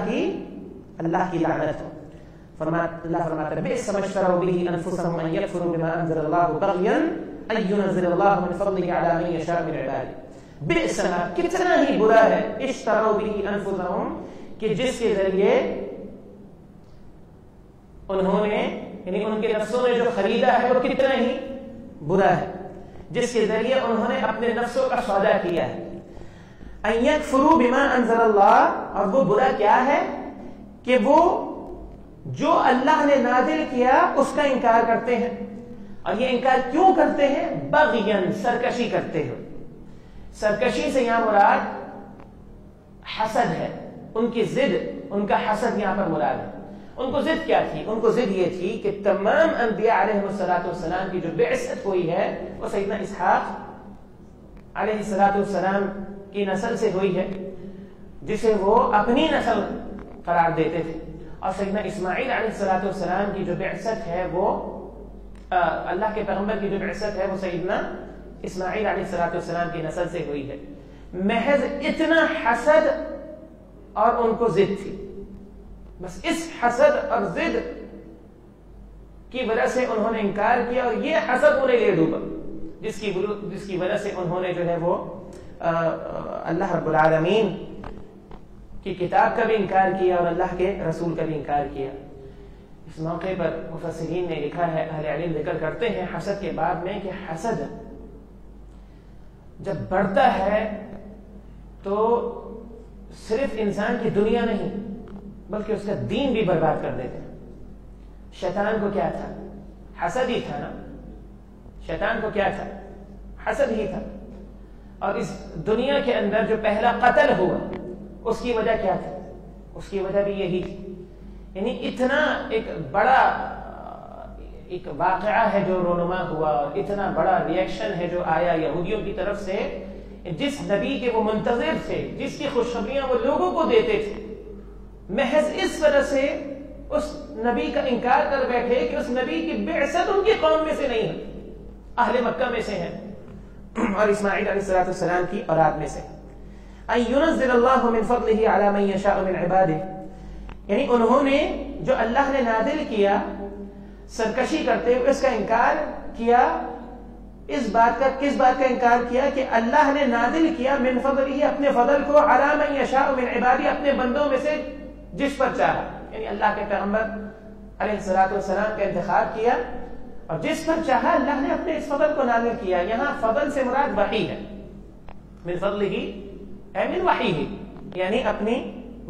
کی لعنت ہو. اللہ فرماتا ہے بئس ما اشتروا به انفسهم ان يكفروا بما انزل الله بغيا ان ينزل الله من فضله على من يشاء من عباده. بئس ما، کتنا ہی برا ہے، اشتروا به انفسهم، کہ جس کے ذریعے انہوں نے، یعنی ان کے نفسوں نے جو خریدا ہے وہ کتنا ہی برا ہے، جس کے ذریعے انہوں نے اپنے نفسوں کا سودا کیا ہے. ان يكفروا بما انزل الله، اور وہ برا کیا ہے کہ وہ جو اللہ نے نازل کیا اس کا انکار کرتے ہیں. اور یہ انکار کیوں کرتے ہیں؟ بغیاً، سرکشی کرتے ہیں. سرکشی سے یہاں مراد حسد ہے، ان کی ضد، ان کا حسد یہاں پر مراد ہے. ان کو ضد کیا تھی؟ ان کو ضد یہ تھی کہ تمام انبیاء علیہ السلام کی جو بعثت ہوئی ہے وہ سیدنا اسحاق علیہ السلام کی نسل سے ہوئی ہے، جسے وہ اپنی نسل قرار دیتے تھے. اور سیدنا اسماعیل علیہ السلام کی جو بعثت ہے وہ اللہ کے پیغمبر کی جو بعثت ہے وہ سیدنا اسماعیل علیہ السلام کی نسل سے ہوئی ہے. محض اتنا حسد اور ان کو ضد تھی، بس اس حسد اور ضد کی وجہ سے انہوں نے انکار کیا، اور یہ حسد انہیں لے ڈوبا جس کی وجہ سے انہوں نے جو ہے وہ اللہ رب العالمین کی کتاب کا بھی انکار کیا اور اللہ کے رسول کا بھی انکار کیا۔ اس موقع پر مفسرین نے لکھا ہے، اہل علم ذکر کرتے ہیں حسد کے باب میں کہ حسد جب بڑھتا ہے تو صرف انسان کی دنیا نہیں بلکہ اس کا دین بھی برباد کر دیتے ہیں۔ شیطان کو کیا تھا؟ حسد ہی تھا نا۔ شیطان کو کیا تھا؟ حسد ہی تھا۔ اور اس دنیا کے اندر جو پہلا قتل ہوا اس کی وجہ کیا تھی؟ اس کی وجہ بھی یہی تھی۔ یعنی اتنا ایک بڑا ایک واقعہ ہے جو رونما ہوا، اور اتنا بڑا ریئیکشن ہے جو آیا یہودیوں کی طرف سے، جس نبی کے وہ منتظر تھے، جس کی خوشخبریاں وہ لوگوں کو دیتے تھے، محض اس وجہ سے اس نبی کا انکار کر بیٹھے کہ اس نبی کی بعثت ان کی قوم میں سے نہیں ہے، اہل مکہ میں سے ہے اور اسماعیل علیہ السلام کی اولاد میں سے۔ ان ينزل اللہ من فضلہ علی من یشاء من عبادہ، یعنی انہوں نے جو اللہ نے نازل کیا سرکشی کرتے ہوئے اس کا انکار کیا۔ کس بات کا انکار کیا؟ کہ اللہ نے نازل کیا من فضلہ، اپنے فضل کو، علی من یشاء من عبادہ، اپنے بندوں میں سے جس پر چاہا، یعنی اللہ کے پیغمبر علیہ السلام کا انتخاب کیا، اور جس پر چاہا اللہ نے اپنے اس فضل کو نازل کیا۔ یہاں فضل سے مراد وحی ہے، من فضلہ اے من وحیہ، یعنی اپنی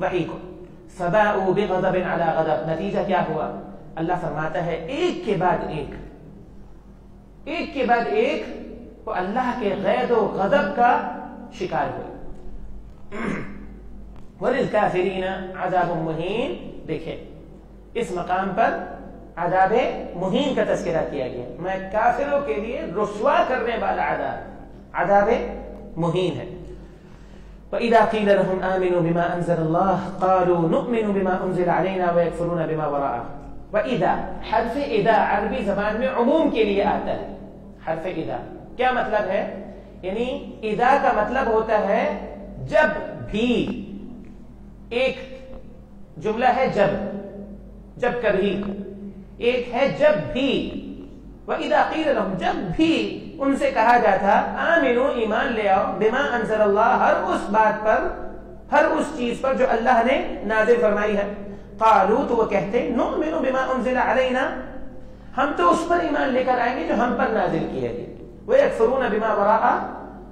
وحی کو۔ فباؤوا بغضب علی غضب، نتیجہ کیا ہوا؟ اللہ فرماتا ہے ایک کے بعد ایک وہ اللہ کے غیظ و غضب کا شکار ہوئے۔ وَلِلْكَافِرِينَ عَذَابٌ مُّهِينٌ، دیکھیں اس مقام پر عذاب مہین کا تذکرہ کیا گیا، میں کافروں کے لیے رسوا کرنے والا عذاب مہین ہے۔ وَإِذَا قِيلَ لَهُمْ آمِنُوا بِمَا أَنزَلَ اللَّهُ قَالُوا نُؤْمِنُ بِمَا أُنزِلَ عَلَيْنَا وَيَكْفُرُونَ بِمَا وَرَاءَهُ۔ وَإِذَا، حرف اذا عربی زبان میں عموم کے لیے آتا ہے۔ حرف اذا کیا مطلب ہے؟ یعنی اذا کا مطلب ہوتا ہے جب بھی، ایک جملہ ہے جب کبھی، ایک ہے جب بھی۔ وَإِذَا قِيلَ لَهُمْ، جب بھی ان سے کہا جاتا آمنو، ایمان لے آؤ، بما انزل اللہ، ہر اس بات پر، ہر اس چیز پر جو اللہ نے نازل فرمائی ہے۔ قالوا، تو وہ کہتے نؤمن بما انزل علینا، ہم تو اس پر ایمان لے کر آئیں گے جو ہم پر نازل کیا گیا۔ ویکفرون بما وراء،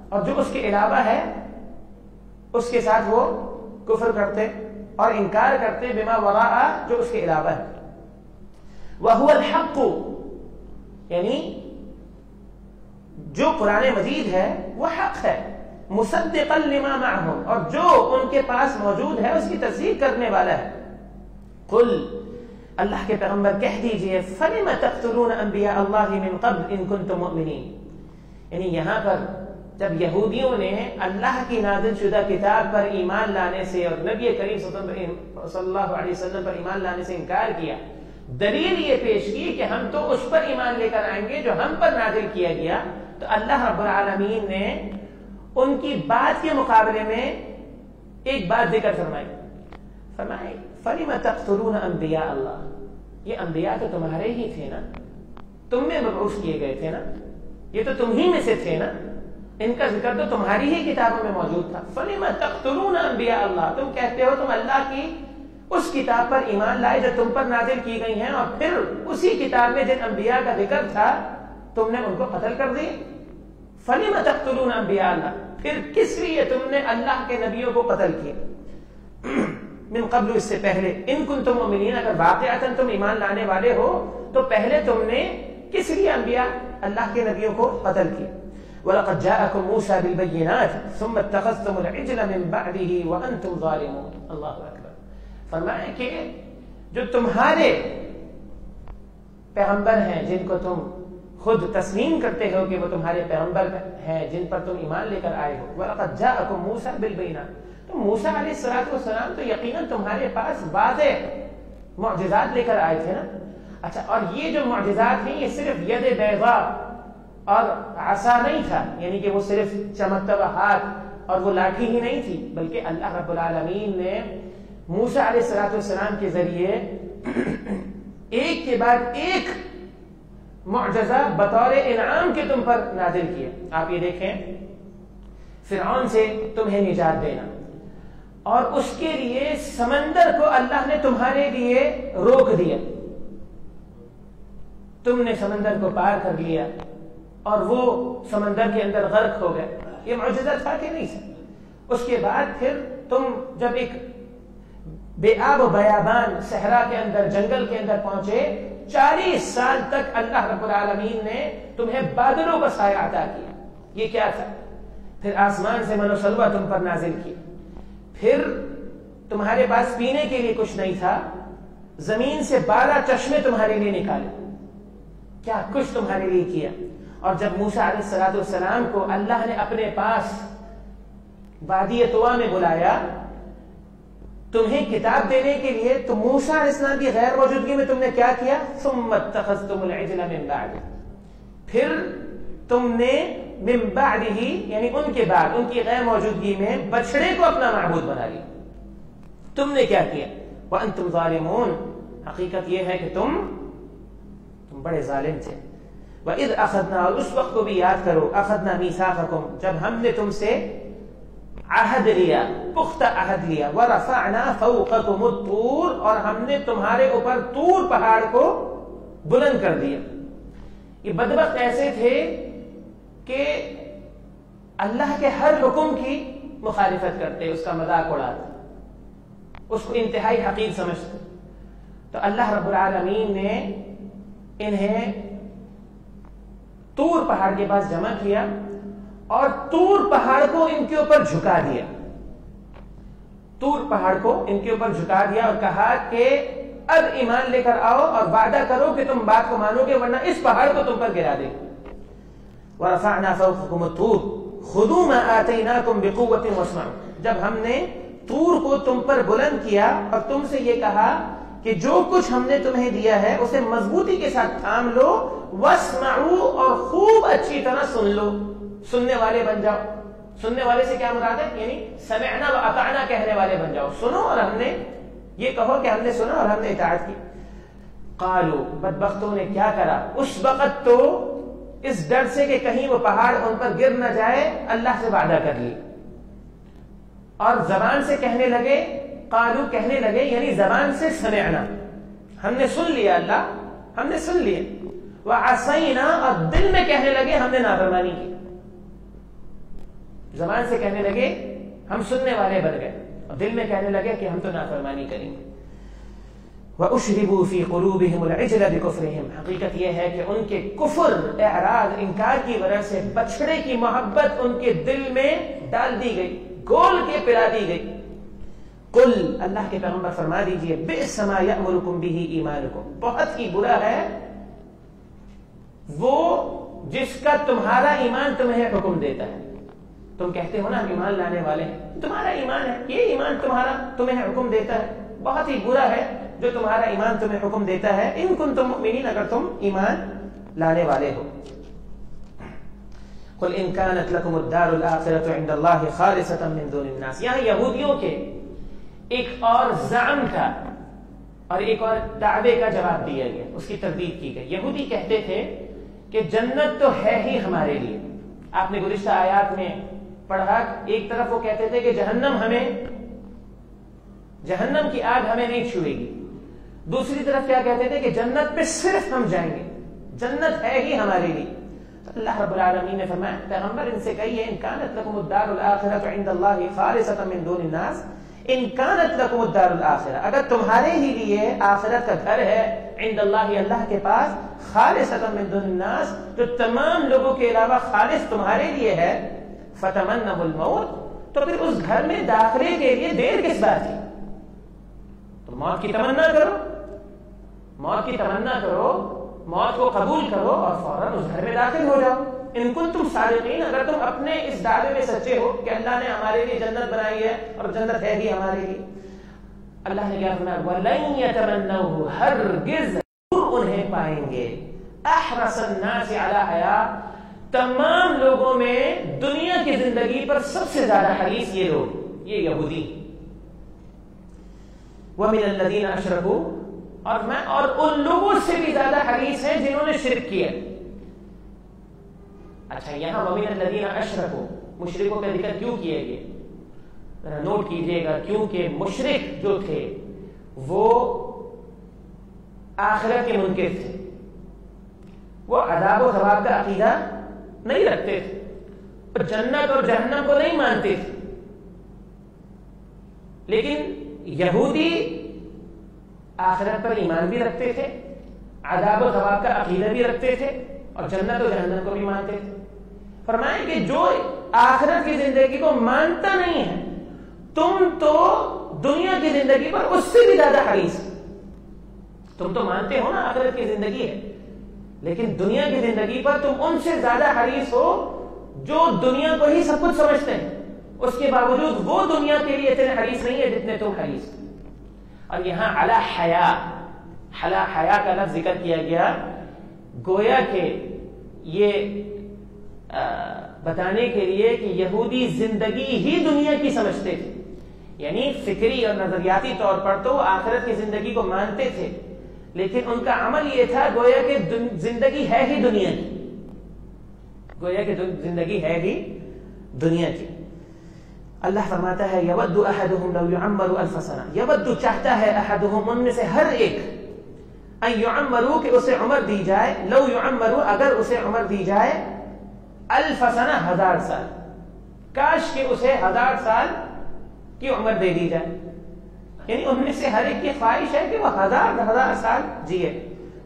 اور جو اس کے علاوہ ہے اس کے ساتھ وہ کفر کرتے اور انکار کرتے، بما وراء، جو اس کے علاوہ ہے۔ وہو الحق، یعنی جو قرآن مجید ہے وہ حق ہے، مصدقا لما معهم، اور جو ان کے پاس موجود ہے اس کی تصدیق کرنے والا ہے۔ قل، اللہ کے پیغمبر کہہ دیجئے، فلم تقتلون انبیاء اللہ من قبل ان کنتم مؤمنین، یعنی یہاں پر جب یہودیوں نے اللہ کی نازل شدہ کتاب پر ایمان لانے سے اور نبی کریم صلی اللہ علیہ وسلم پر ایمان لانے سے انکار کیا، دلیل یہ پیش کی کہ ہم تو اس پر ایمان لے کر آئیں گے جو ہم پر نازل کیا گیا، تو اللہ رب العالمین نے ان کی بات کے مقابلے میں ایک بات ذکر فرمائی، فَلِمَ تَقْتُلُونَ أَنْبِيَاءَ اللَّهِ، یہ انبیاء تو تمہارے ہی تھے نا، تم میں مبعوث کیے گئے تھے نا، یہ تو تم ہی میں سے تھے نا، ان کا ذکر تو تمہاری ہی کتابوں میں موجود تھا۔ فَلِمَ تَقْتُلُونَ أَنْبِيَاءَ اللَّهِ، تم کہتے ہو تم اللہ کی اس کتاب پر ایمان لائے جو تم پر نازل کی گئی ہیں، اور پھر اسی کتاب میں جن انبیاء کا ذکر تھا تم نے ان کو قتل کر دی۔ فَلِمَ تَقْتُلُونَ أَنْبِيَاءَ اللَّهِ، پھر کس لیے تم نے اللہ کے نبیوں کو قتل کیا؟ من قبل، اس سے پہلے، ان کنتم مؤمنین، اگر واقعتاً تم ایمان لانے والے ہو تو پہلے تم نے کس لیے انبیاء اللہ کے نبیوں کو قتل کیا؟ وَلَقَدْ جَاءَكُمْ مُوسَى بِالْبَيِّنَاتِ ثُمَّ اتَّخَذْتُمُ الْعِجْلَ مِن بَعْدِهِ وَأَنْتُمْ ظَالِمُونَ۔ اللہ اکبر۔ فرمایا کہ جو تمہارے پیغمبر ہیں جن کو تم خود تسلیم کرتے ہو کہ وہ تمہارے پیغمبر ہیں جن پر تم ایمان لے کر آئے ہو، وَلَقَدْ جَاءَكُمْ مُوسَى بِالْبَيِّنَاتِ، تو موسیٰ علیہ السلام تو یقیناً تمہارے پاس واضح معجزات لے کر آئے تھے نا۔ اچھا، اور یہ جو معجزات ہیں یہ صرف ید بیضاء اور عصا نہیں تھا، یعنی کہ وہ صرف چمکتا ہوا ہاتھ اور وہ لاٹھی ہی نہیں تھی، بلکہ اللہ رب العالمین نے موسیٰ علیہ السلام کے ذریعے ایک کے بعد ایک معجزہ بطور انعام کے تم پر نازل کیا. آپ یہ دیکھیں فرعون سے تمہیں نجات دینا، اور اس کے لیے سمندر کو اللہ نے تمہارے لیے روک دیا، تم نے سمندر کو پار کر لیا اور وہ سمندر کے اندر غرق ہو گئے. یہ معجزہ تھا کہ نہیں؟ اس کے بعد پھر تم جب ایک بے آب و بیابان صحرا کے اندر، جنگل کے اندر پہنچے، 40 سال تک اللہ رب العالمین نے تمہیں بادلوں کا سایہ عطا کیا. یہ کیا تھا؟ پھر آسمان سے من و سلوہ تم پر نازل کیا. پھر تمہارے پاس پینے کے لیے کچھ نہیں تھا، زمین سے 12 چشمے تمہارے لیے نکالے. کیا کچھ تمہارے لیے کیا. اور جب موسیٰ علیہ السلام کو اللہ نے اپنے پاس وادی طویٰ میں بلایا تمہیں کتاب دینے کے لیے، تو موسیٰ علیہ السلام کی غیر موجودگی میں تم نے کیا کیا؟ ثم اتخذتم العجل من بعد، پھر تم نے من بعدہ یعنی ان کے بعد، ان کی غیر موجودگی میں بچڑے کو اپنا معبود بنا لیا. تم نے کیا کیا؟ وانتم ظالمون، حقیقت یہ ہے کہ تم بڑے ظالم تھے. وَإِذْ أَخَذْنَا، اور اس وقت کو بھی یاد کرو، أَخَذْنَا مِيثَاقَكُمْ، جب ہم نے تم سے عہد لیا، پختہ عہد لیا. وَرَفَعْنَا فَوْقَكُمُ الطُّورَ، اور ہم نے تمہارے اوپر طور پہاڑ کو بلند کر دیا. یہ بدبخت ایسے تھے کہ اللہ کے ہر حکم کی مخالفت کرتے، اس کا مذاق اڑاتے، اس کو انتہائی حقیر سمجھتے. تو اللہ رب العالمین نے انہیں طور پہاڑ کے پاس جمع کیا اور طور پہاڑ کو ان کے اوپر جھکا دیا. طور پہاڑ کو ان کے اوپر جھکا دیا اور کہا کہ اب ایمان لے کر آؤ اور وعدہ کرو کہ تم بات کو مانو گے، ورنہ اس پہاڑ کو تم پر گرا دیں. وَرَفَعْنَا فَوْقَكُمُ الطُّورَ خُذُوا مَا آتَيْنَاكُمْ بِقُوَّةٍ وَاسْمَعُوا، جب ہم نے طور کو تم پر بلند کیا اور تم سے یہ کہا کہ جو کچھ ہم نے تمہیں دیا ہے اسے مضبوطی کے ساتھ تھام لو، واسمعوا، اور خوب اچھی طرح سن لو، سننے والے بن جاؤ. سننے والے سے کیا مراد ہے؟ یعنی سمعنا و اطعنا کہنے والے بن جاؤ. سنو اور ہم نے یہ کہو کہ ہم نے سنا اور ہم نے اطاعت کی. قالوا، بدبختوں نے کیا کرا اس وقت؟ تو اس ڈر سے کہ کہیں وہ پہاڑ ان پر گر نہ جائے اللہ سے وعدہ کر لی اور زبان سے کہنے لگے، قالوا کہنے لگے، یعنی زبان سے سمعنا، ہم نے سن لیا اللہ، ہم نے سن لیا. وعصینا، اور دل میں کہنے لگے ہم نے نافرمانی کی. زبان سے کہنے لگے ہم سننے والے بن گئے اور دل میں کہنے لگے کہ ہم تو نافرمانی کریں گے. وَأُشْرِبُوا فِي قُلُوبِهِمُ الْعِجْلَ بِكُفْرِهِمْ، حقیقت یہ ہے کہ ان کے کفر، اعراض، انکار کی وجہ سے بچڑے کی محبت ان کے دل میں ڈال دی گئی، گول کے پلا دی گئی. قل، اللہ کے پیغمبر فرما دیجئے، بئس ما یأمرکم بہ ایمانکم، بہت ہی برا ہے وہ جس کا تمہارا ایمان تمہیں حکم دیتا ہے. تم کہتے ہو نا ہم ایمان لانے والے ہیں، تمہارا ایمان ہے، یہ ایمان تمہیں حکم دیتا ہے. بہت ہی برا ہے جو تمہارا ایمان تمہیں حکم دیتا ہے. ان کنتم مؤمنین، اگر تم ایمان لانے والے ہو. قل ان كانت لكم الدار الآخرة عند الله خالصة من دون الناس، یہاں یہودیوں کے ایک اور زعم کا اور ایک اور دعوے کا جواب دیا گیا، اس کی تردید کی گئی. یہودی کہتے تھے کہ جنت تو ہے ہی ہمارے لیے. آپ نے گزشتہ آیات میں پڑھا، ایک طرف وہ کہتے تھے کہ جہنم کی آگ ہمیں نہیں چھوئے گی، دوسری طرف کیا کہتے تھے کہ جنت پہ صرف ہم جائیں گے، جنت ہے ہی ہمارے لیے. تو اللہ رب العالمین نے فرمایا پیغمبر ان سے کہیے، ان كانت لكم الدار الآخرة عند الله خالصة من دون الناس، ان كانت لكم الدار الآخرة، اگر تمہارے ہی لیے آخرت کا گھر ہے، عند اللہ، اللہ کے پاس، خالصة من دون الناس، جو تمام لوگوں کے علاوہ خالص تمہارے لیے ہے، فتمنوا الموت، تو پھر اس گھر میں داخلے کے لیے دیر کس بات کی؟ تو موت کی تمنا کرو، موت کی تمنا کرو، موت کو قبول کرو اور فوراً اس گھر میں داخل ہو جاؤ. ان کنتم صادقین، اگر تم اپنے اس دعوے میں سچے ہو کہ اللہ نے ہمارے لیے جنت بنائی ہے اور جنت ہے ہی ہمارے لیے. اللہ نے کیا فرمایا؟ وَلَن يَتَمَنَّوْهُ، ہرگز انہیں پائیں گے. احرص الناس علی حیاۃ، تمام لوگوں میں دنیا کی زندگی پر سب سے زیادہ حریص یہ لوگ، یہ یہودی. وَمِنَ الَّذِينَ أَشْرَكُوا، اور ان لوگوں سے بھی زیادہ حریص ہیں جنہوں نے شرک کیا. اچھا یہاں وَمِنَ الَّذِينَ أَشْرَكُوا مشرکوں کا ذکر کیوں کیا گیا؟ ذرا نوٹ کیجئے گا، کیونکہ مشرک جو تھے وہ آخرت کے منکر تھے، وہ عذاب و ثواب کا عقیدہ نہیں رکھتے تھے، اور جنت اور جہنم کو نہیں مانتے تھے. لیکن یہودی آخرت پر ایمان بھی رکھتے تھے، عذاب و ثواب کا عقیدہ بھی رکھتے تھے، اور جنت و جہنم کو بھی مانتے تھے. فرمائیں کہ جو آخرت کی زندگی کو مانتا نہیں ہے، تم تو دنیا کی زندگی پر اس سے بھی زیادہ حریص. تم تو مانتے ہو نا آخرت کی زندگی ہے، لیکن دنیا کی زندگی پر تم ان سے زیادہ حریص ہو جو دنیا کو ہی سب کچھ سمجھتے ہیں. اس کے باوجود وہ دنیا کے لیے اتنے حریص نہیں ہے جتنے تم حریص. اور یہاں علی حیا کا لفظ ذکر کیا گیا، گویا کہ یہ بتانے کے لیے کہ یہودی زندگی ہی دنیا کی سمجھتے تھے. یعنی فکری اور نظریاتی طور پر تو آخرت کی زندگی کو مانتے تھے، لیکن ان کا عمل یہ تھا گویا کہ زندگی ہے ہی دنیا کی، گویا کہ زندگی ہے ہی دنیا کی. اللہ فرماتا ہے یود احدہم لو یعمر الف سنہ، یود چاہتا ہے احدہم ان میں سے ہر ایک، ان یعمروا کہ اسے عمر دی جائے، لو یعمروا اگر اسے عمر دی جائے، الف سنہ 1000 سال، کاش کہ اسے 1000 سال کی عمر دے دی جائے. یعنی ان میں سے ہر ایک کی خواہش ہے کہ وہ 1000 سال جیے.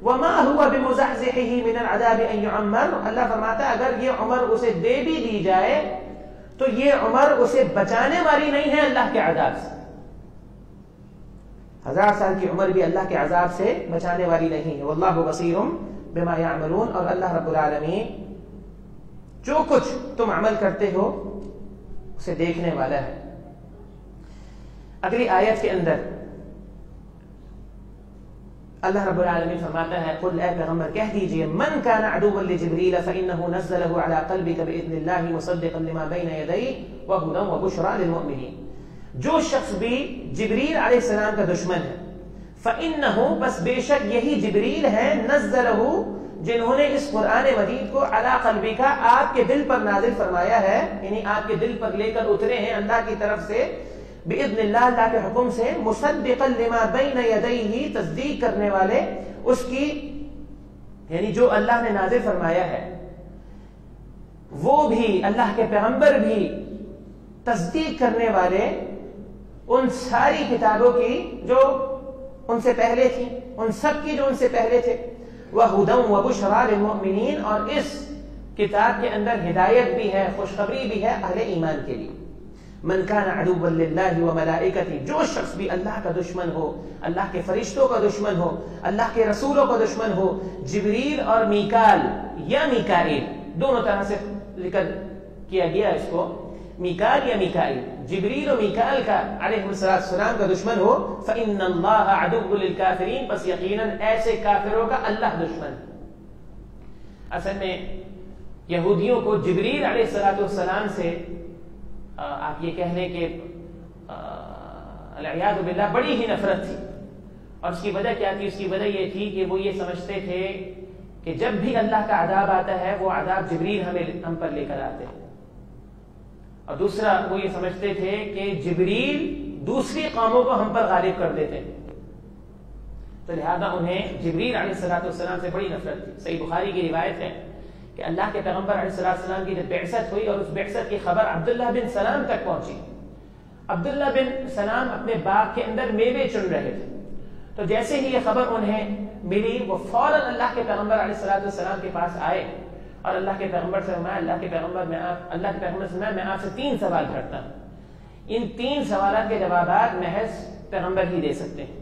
وما هو بمزحزحه من العذاب ان يعمر، اللہ فرماتا ہے اگر یہ عمر اسے دے بھی دی جائے تو یہ عمر اسے بچانے والی نہیں ہے اللہ کے عذاب سے. 1000 سال کی عمر بھی اللہ کے عذاب سے بچانے والی نہیں ہے. واللہ بصیر بما یعملون، اور اللہ رب العالمین جو کچھ تم عمل کرتے ہو اسے دیکھنے والا ہے. اگلی آیت کے اندر اللہ رب العالمین فرماتا ہے قل اے پیغمبر کہہ دیجئے من کان عدوا لجبریل فإنه نزله على قلبك بإذن الله مصدقا لما بين يديه وهدى وبشرى للمؤمنين. جو شخص بھی جبریل علیہ السلام کا دشمن ہے، فإنه بس بے شک یہی جبریل ہے، نزله جنہوں نے اس قرآن مجید کو علی قلبک آپ کے دل پر نازل فرمایا ہے، یعنی آپ کے دل پر لے کر اترے ہیں اللہ کی طرف سے، بإذن اللہ اللہ کے حکم سے، مصدقا لما بین یدیہ تصدیق کرنے والے اس کی، یعنی جو اللہ نے نازل فرمایا ہے وہ بھی اللہ کے پیغمبر بھی تصدیق کرنے والے ان ساری کتابوں کی جو ان سے پہلے تھی، ان سب کی جو ان سے پہلے تھے. وَهُدًى وَبُشْرَى لِلْمُؤْمِنِينَ، اور اس کتاب کے اندر ہدایت بھی ہے، خوشخبری بھی ہے اہل ایمان کے لیے. من کان عدوا للہ وملائکتہ، جو شخص بھی اللہ کا دشمن ہو، اللہ کے فرشتوں کا دشمن ہو، اللہ کے رسولوں کا دشمن ہو، جبریل اور میکال یا میکائیل دونوں طرح سے ذکر کیا گیا اس کو، میکال یا میکائیل، جبریل و میکال کا علیہ السلام کا دشمن ہو، فإن اللہ عدو للکافرین، بس یقیناً ایسے کافروں کا اللہ دشمن. اصل میں یہودیوں کو جبریل علیہ السلام سے آپ یہ کہہ لیں کہ العیاذ باللہ بڑی ہی نفرت تھی. اور اس کی وجہ کیا تھی؟ اس کی وجہ یہ تھی کہ وہ یہ سمجھتے تھے کہ جب بھی اللہ کا عذاب آتا ہے وہ عذاب جبریل ہم پر لے کر آتے ہیں. اور دوسرا وہ یہ سمجھتے تھے کہ جبریل دوسری قوموں کو ہم پر غالب کر دیتے ہیں، تو لہذا انہیں جبریل علیہ السلام سے بڑی نفرت تھی. صحیح بخاری کی روایت ہے کہ اللہ کے پیغمبر علیہ السلام کی جب بعثت ہوئی اور اس بعثت کی خبر عبداللہ بن سلام تک پہنچی، عبداللہ بن سلام اپنے باغ کے اندر میوے چن رہے تھے، تو جیسے ہی یہ خبر انہیں ملی وہ فوراً اللہ کے پیغمبر علیہ السلام کے پاس آئے اور اللہ کے پیغمبر سے فرمایا، اللہ کے پیغمبر سے میں آپ سے 3 سوال کرتا ہوں، ان 3 سوالات کے جوابات محض پیغمبر ہی دے سکتے ہیں.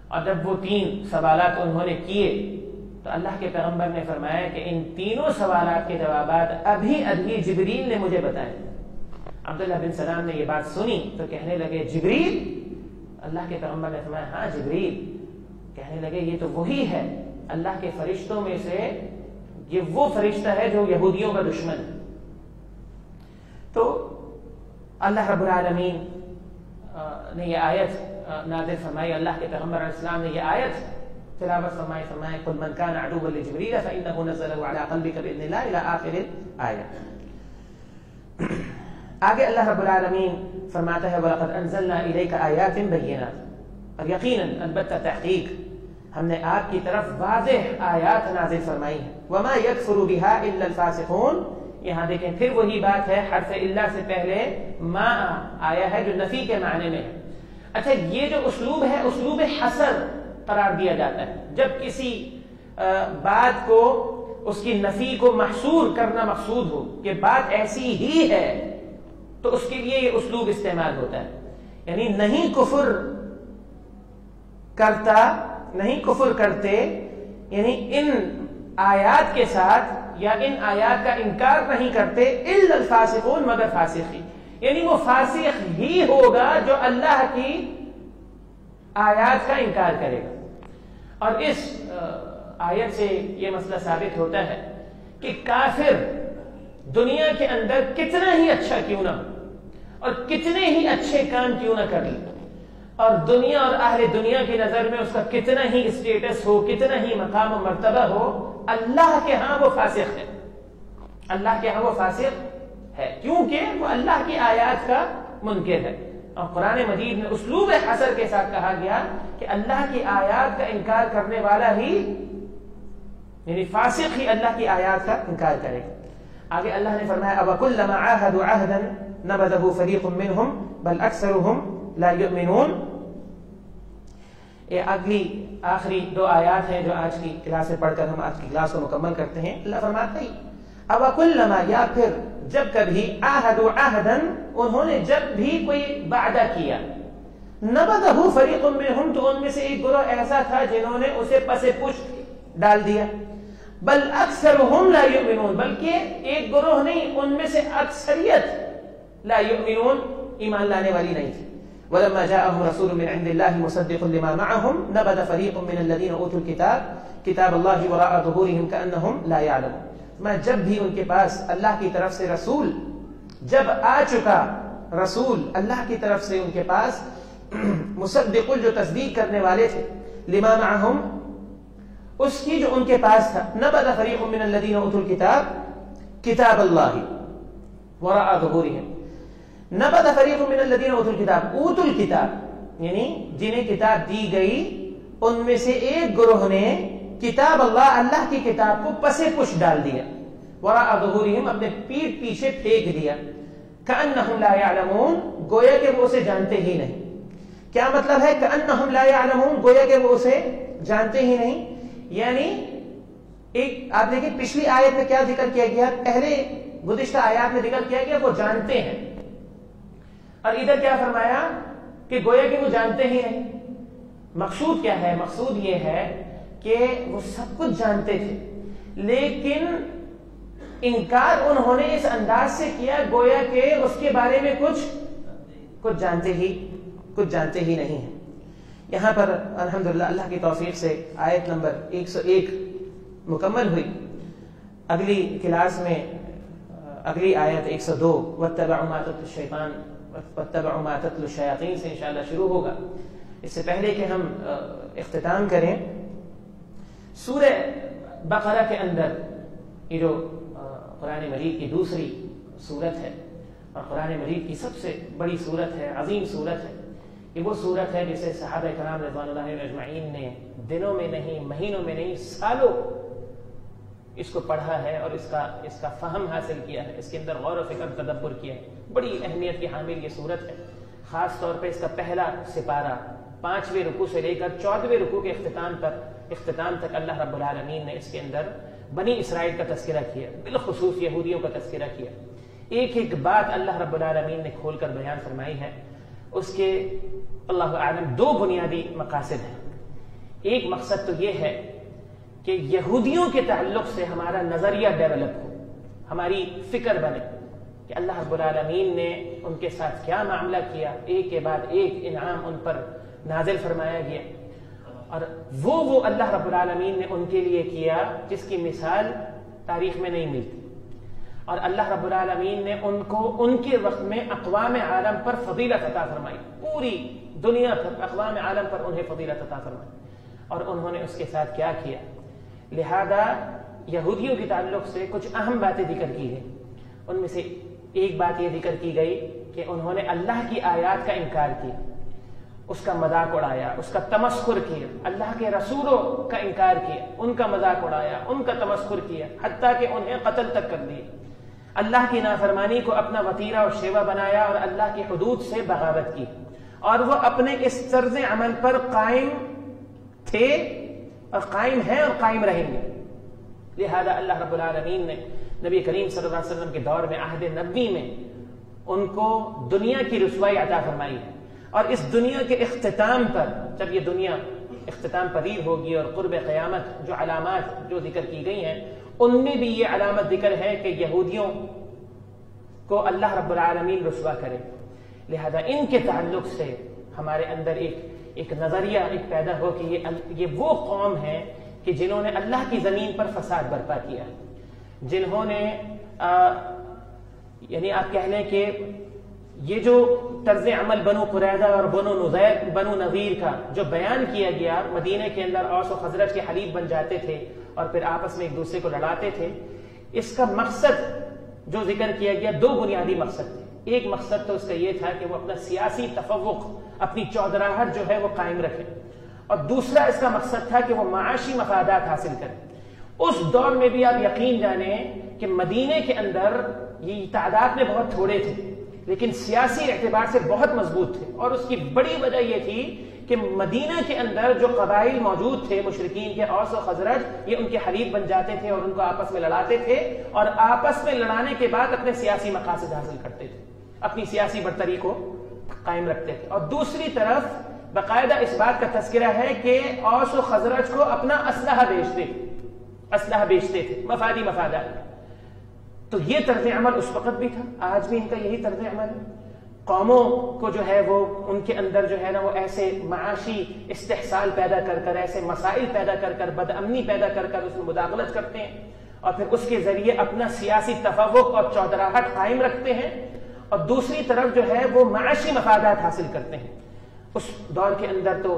اور جب وہ 3 سوالات انہوں نے کیے تو اللہ کے پیغمبر نے فرمایا کہ ان تینوں سوالات کے جوابات ابھی جبریل نے مجھے بتائے. عبداللہ بن سلام نے یہ بات سنی تو کہنے لگے جبریل؟ اللہ کے پیغمبر نے فرمایا ہاں جبریل. کہنے لگے یہ تو وہی ہے اللہ کے فرشتوں میں سے، یہ وہ فرشتہ ہے جو یہودیوں کا دشمن ہے. تو اللہ رب العالمین نے یہ آیت نازل فرمائی، اللہ کے پیغمبر علیہ السلام نے یہ آیت تلاوت فرمائے قل من كان عدوا لجبريل فإنه نزله على قلبك بإذن الله إلى آخر الآية۔ آگے اللہ رب العالمین فرماتا ہے وَلَقَدْ أَنزَلْنَا إِلَيْكَ آيَاتٍ بَيِّنَاتٍ، اور یقیناً البتہ تحقیق ہم نے آپ کی طرف واضح آیات نازل فرمائی ہیں۔ وَمَا يَكْفُرُ بِهَا إِلَّا الْفَاسِقُونَ، یہاں دیکھیں پھر وہی بات ہے، حرف اللہ سے پہلے ما آیا ہے جو نفی کے معنی میں ہے۔ اچھا یہ جو اسلوب ہے اسلوب حصر قرار دیا جاتا ہے، جب کسی بات کو اس کی نفی کو محصور کرنا مقصود ہو کہ بات ایسی ہی ہے تو اس کے لیے یہ اسلوب استعمال ہوتا ہے، یعنی نہیں کفر کرتے، یعنی ان آیات کے ساتھ یا ان آیات کا انکار نہیں کرتے الا الفاسقون، مگر فاسق ہی، یعنی وہ فاسق ہی ہوگا جو اللہ کی آیات کا انکار کرے گا۔ اور اس آیت سے یہ مسئلہ ثابت ہوتا ہے کہ کافر دنیا کے اندر کتنا ہی اچھا کیوں نہ ہو اور کتنے ہی اچھے کام کیوں نہ کر لے، اور دنیا اور اہل دنیا کی نظر میں اس کا کتنا ہی اسٹیٹس ہو، کتنا ہی مقام و مرتبہ ہو، اللہ کے ہاں وہ فاسق ہے، اللہ کے ہاں وہ فاسق ہے، کیونکہ وہ اللہ کی آیات کا منکر ہے۔ اور قرآن مجید میں اسلوب حصر کے ساتھ کہا گیا کہ اللہ کی آیات کا انکار کرنے والا ہی، یعنی فاسق ہی اللہ کی آیات کا انکار کرے گا۔ آگے اللہ نے فرمایا أَوَكُلَّمَا عَاهَدُوا عَهْدًا نَبَذَهُ فَرِيقٌ مِّنْهُمْ بَلْ أَكْثَرُهُمْ لَا يُؤْمِنُونَ۔ یہ اگلی آخری دو آیات ہیں جو آج کی کلاس میں پڑھ کر ہم آج کی کلاس کو مکمل کرتے ہیں۔ اللہ فرماتا ہے أَوَكُلَّمَا، یا پھر جب کبھی عَاهَدُوا عَهْدًا، انہوں نے جب بھی کوئی وعدہ کیا، نَبَذَهُ فَرِيقٌ مِّنْهُمْ، تو ان میں سے ایک گروہ ایسا تھا جنہوں نے اسے پس پشت ڈال دیا، بل اکثرهم لا یؤمنون، بلکہ ایک گروہ نہیں، ان میں سے اکثریت لا یؤمنون، ایمان لانے والی نہیں تھی۔ ولما جاءهم رسول من عند الله مصدق لما معهم نبذ فريق من الذين اوتوا الكتاب كتاب الله وراء ظهورهم كأنهم لا يعلمون۔ میں جب بھی ان کے پاس اللہ کی طرف سے رسول جب آ چکا، رسول اللہ کی طرف سے ان کے پاس مصدق جو تصدیق کرنے والے تھے، لما معهم، اس کی جو ان کے پاس تھا، نبذ فریق من الذین اوتوا الکتاب کتاب اللہ وراء ظہورهم، نبذ فریق من الذین اوتوا الکتاب، اوتوا الکتاب یعنی جنہیں کتاب دی گئی، ان میں سے ایک گروہ نے کتاب اللہ کی کتاب کو پس پش ڈال دیا، وراء ظہورهم، اپنے پیٹھ پیچھے پھینک دیا، کأنہم لا یعلمون، گویا کہ وہ اسے جانتے ہی نہیں۔ کیا مطلب ہے کأنہم لا یعلمون؟ گویا کہ وہ اسے جانتے ہی نہیں، یعنی ایک آپ دیکھیں پچھلی آیت میں کیا ذکر کیا گیا، پہلے گزشتہ آیات میں ذکر کیا گیا وہ جانتے ہیں، اور ادھر کیا فرمایا کہ گویا کہ وہ جانتے ہی نہیں۔ مقصود کیا ہے؟ مقصود یہ ہے کہ وہ سب کچھ جانتے تھے، لیکن انکار انہوں نے اس انداز سے کیا گویا کہ اس کے بارے میں کچھ جانتے ہی نہیں ہیں۔ یہاں پر الحمدللہ اللہ کی توفیق سے آیت نمبر 101 مکمل ہوئی۔ اگلی کلاس میں اگلی آیت 102 وَاتَّبَعُوا مَا تَتْلُو الشَّيْطَانُ وَاتَّبَعُوا مَا تَتْلُو الشَّيَاطِينُ سے انشاءاللہ شروع ہوگا۔ اس سے پہلے کہ ہم اختتام کریں، سورہ بقرہ کے اندر یہ جو قرآن مجید کی دوسری صورت ہے اور قرآن مجید کی سب سے بڑی صورت ہے، عظیم صورت ہے، یہ وہ صورت ہے جسے صحابہ کرام رضوان اللہ علیہم اجمعین نے دنوں میں نہیں، مہینوں میں نہیں، سالوں اس کو پڑھا ہے اور اس کا فہم حاصل کیا ہے، اس کے اندر غور و فکر تدبر کیا ہے۔ بڑی اہمیت کی حامل یہ صورت ہے، خاص طور پہ اس کا پہلا سپارہ 5ویں رکوع سے لے کر 14ویں رکوع کے اختتام تک اللہ رب العالمین نے اس کے اندر بنی اسرائیل کا تذکرہ کیا، بالخصوص یہودیوں کا تذکرہ کیا۔ ایک ایک بات اللہ رب العالمین نے کھول کر بیان فرمائی ہے۔ اس کے اللہ اعلم 2 بنیادی مقاصد ہیں۔ ایک مقصد تو یہ ہے کہ یہودیوں کے تعلق سے ہمارا نظریہ ڈیولپ ہو، ہماری فکر بنے کہ اللہ رب العالمین نے ان کے ساتھ کیا معاملہ کیا، ایک کے بعد ایک انعام ان پر نازل فرمایا گیا، اور وہ اللہ رب العالمین نے ان کے لیے کیا جس کی مثال تاریخ میں نہیں ملتی، اور اللہ رب العالمین نے ان کو ان کے وقت میں اقوام عالم پر فضیلت عطا فرمائی، پوری دنیا پر اقوام عالم پر انہیں فضیلت عطا فرمائے. اور انہوں نے اس کے ساتھ کیا کیا؟ لہذا یہودیوں کے تعلق سے کچھ اہم باتیں ذکر کی گئی. ان میں سے ایک بات یہ ذکر کی گئی کہ انہوں نے اللہ کی آیات کا انکار کیا، اس کا مذاق اڑایا، اس کا تمسخر کیا. اللہ کے رسولوں کا انکار کیا، ان کا مذاق اڑایا، ان کا تمسخر کیا، حتیٰ کہ انہیں قتل تک کر دیا. اللہ کی نافرمانی کو اپنا وتیرہ اور شیوا بنایا اور اللہ کی حدود سے بغاوت کی. اور وہ اپنے اس طرز عمل پر قائم تھے اور قائم ہیں اور قائم رہیں گے. لہذا اللہ رب العالمین نے نبی کریم صلی اللہ علیہ وسلم کے دور میں عہد نبوی میں ان کو دنیا کی رسوائی عطا فرمائی ہے. اور اس دنیا کے اختتام پر، جب یہ دنیا اختتام پذیر ہوگی اور قرب قیامت جو علامات جو ذکر کی گئی ہیں ان میں بھی یہ علامت ذکر ہے کہ یہودیوں کو اللہ رب العالمین رسوا کرے. لہذا ان کے تعلق سے ہمارے اندر ایک نظریہ ایک پیدا ہو کہ یہ وہ قوم ہے کہ جنہوں نے اللہ کی زمین پر فساد برپا کیا، جنہوں نے یعنی آپ کہہ لیں کہ یہ جو طرز عمل بنو قریظہ اور بنو نذیر کا جو بیان کیا گیا، مدینہ کے اندر اوس و خزرج کے حلیف بن جاتے تھے اور پھر آپس میں ایک دوسرے کو لڑاتے تھے. اس کا مقصد جو ذکر کیا گیا، دو بنیادی مقصد تھے. ایک مقصد تو اس کا یہ تھا کہ وہ اپنا سیاسی تفوق، اپنی چودراہٹ جو ہے وہ قائم رکھے، اور دوسرا اس کا مقصد تھا کہ وہ معاشی مفادات حاصل کرے. اس دور میں بھی آپ یقین جانیں کہ مدینے کے اندر یہ تعداد میں بہت تھوڑے تھے لیکن سیاسی اعتبار سے بہت مضبوط تھے. اور اس کی بڑی وجہ یہ تھی کہ مدینہ کے اندر جو قبائل موجود تھے مشرکین کے، اوس و خزرج، یہ ان کے حلیف بن جاتے تھے اور ان کو آپس میں لڑاتے تھے اور آپس میں لڑانے کے بعد اپنے سیاسی مقاصد حاصل کرتے تھے، اپنی سیاسی برتری کو قائم رکھتے تھے. اور دوسری طرف باقاعدہ اس بات کا تذکرہ ہے کہ اوس و خزرج کو اپنا اسلحہ بیچتے تھے، مفادی مفادات. تو یہ طرز عمل اس وقت بھی تھا، آج بھی ان کا یہی طرز عمل ہے. قوموں کو جو ہے وہ ان کے اندر جو ہے نا وہ ایسے معاشی استحصال پیدا کر کر، ایسے مسائل پیدا کر کر، بد امنی پیدا کر کر اس میں مداخلت کرتے ہیں اور پھر اس کے ذریعے اپنا سیاسی تفوق اور چودراہٹ قائم رکھتے ہیں، اور دوسری طرف جو ہے وہ معاشی مفادات حاصل کرتے ہیں. اس دور کے اندر تو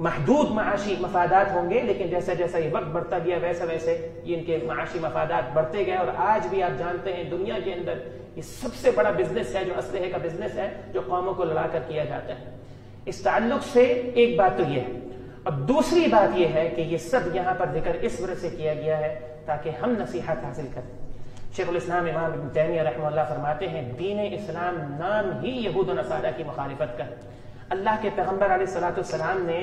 محدود معاشی مفادات ہوں گے، لیکن جیسا جیسا یہ وقت بڑھتا گیا ویسا ویسے یہ ان کے معاشی مفادات بڑھتے گئے. اور آج بھی آپ جانتے ہیں دنیا کے اندر یہ سب سے بڑا بزنس ہے جو اسلحے کا بزنس ہے، جو قوموں کو لڑا کر کیا جاتا ہے. اس تعلق سے ایک بات تو یہ ہے، اور دوسری بات یہ ہے کہ یہ سب یہاں پر ذکر اس وجہ سے کیا گیا ہے تاکہ ہم نصیحت حاصل کریں. شیخ الاسلام امام ابن تیمیہ رحمہ اللہ فرماتے ہیں دین اسلام نام ہی یہود و نصارہ کی مخالفت کا. اللہ کے پیغمبر علیہ الصلوۃ والسلام نے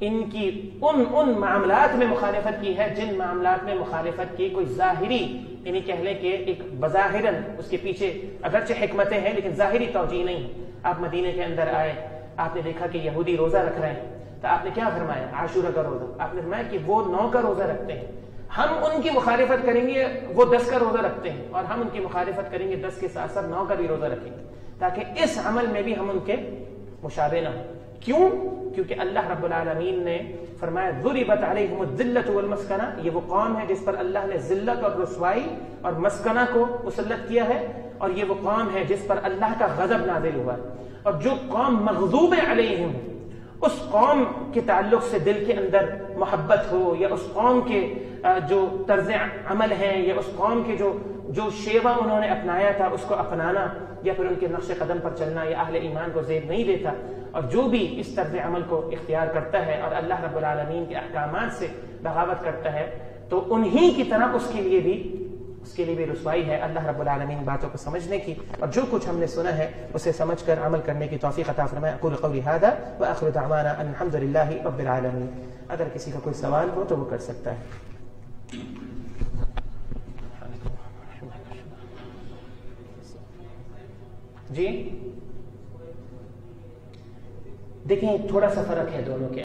ان کی ان معاملات میں مخالفت کی ہے جن معاملات میں مخالفت کی کوئی ظاہری، یعنی کہہ لیں کہ ایک بظاہراً اس کے پیچھے اگرچہ حکمتیں ہیں لیکن ظاہری توجیہ نہیں. آپ مدینے کے اندر آئے، آپ نے دیکھا کہ یہودی روزہ رکھ رہے ہیں، تو آپ نے کیا فرمایا؟ عاشورہ کا روزہ. آپ نے فرمایا کہ وہ 9 کا روزہ رکھتے ہیں، ہم ان کی مخالفت کریں گے، وہ 10 کا روزہ رکھتے ہیں، اور ہم ان کی مخالفت کریں گے 10 کے ساتھ ساتھ 9 کا بھی روزہ رکھیں گے، تاکہ اس عمل میں بھی ہم ان کے مشابہ نہ ہوں. کیوں؟ کیونکہ اللہ رب العالمین نے فرمایا ضربت علیہم الذلۃ والمسکنہ، یہ وہ قوم ہے جس پر اللہ نے ذلت اور رسوائی اور مسکنہ کو مسلط کیا ہے، اور یہ وہ قوم ہے جس پر اللہ کا غضب نازل ہوا ہے. اور جو قوم مغضوب علیہم، اس قوم کے تعلق سے دل کے اندر محبت ہو، یا اس قوم کے جو طرز عمل ہیں، یا اس قوم کے جو شیوا انہوں نے اپنایا تھا اس کو اپنانا، یا پھر ان کے نقش قدم پر چلنا، یا اہل ایمان کو زیب نہیں دیتا. اور جو بھی اس طرز عمل کو اختیار کرتا ہے اور اللہ رب العالمین کے احکامات سے بغاوت کرتا ہے، تو انہی کی طرح اس کے لیے بھی رسوائی ہے. اللہ رب العالمین باتوں کو سمجھنے کی اور جو کچھ ہم نے سنا ہے اسے سمجھ کر عمل کرنے کی توفیق عطا فرمائے. اقول قولی ھذا وآخر دعوانا ان الحمد للہ رب العالمین. اگر کسی کا کوئی سوال ہو تو وہ کر سکتا ہے. جی دیکھیں تھوڑا سا فرق ہے دونوں کے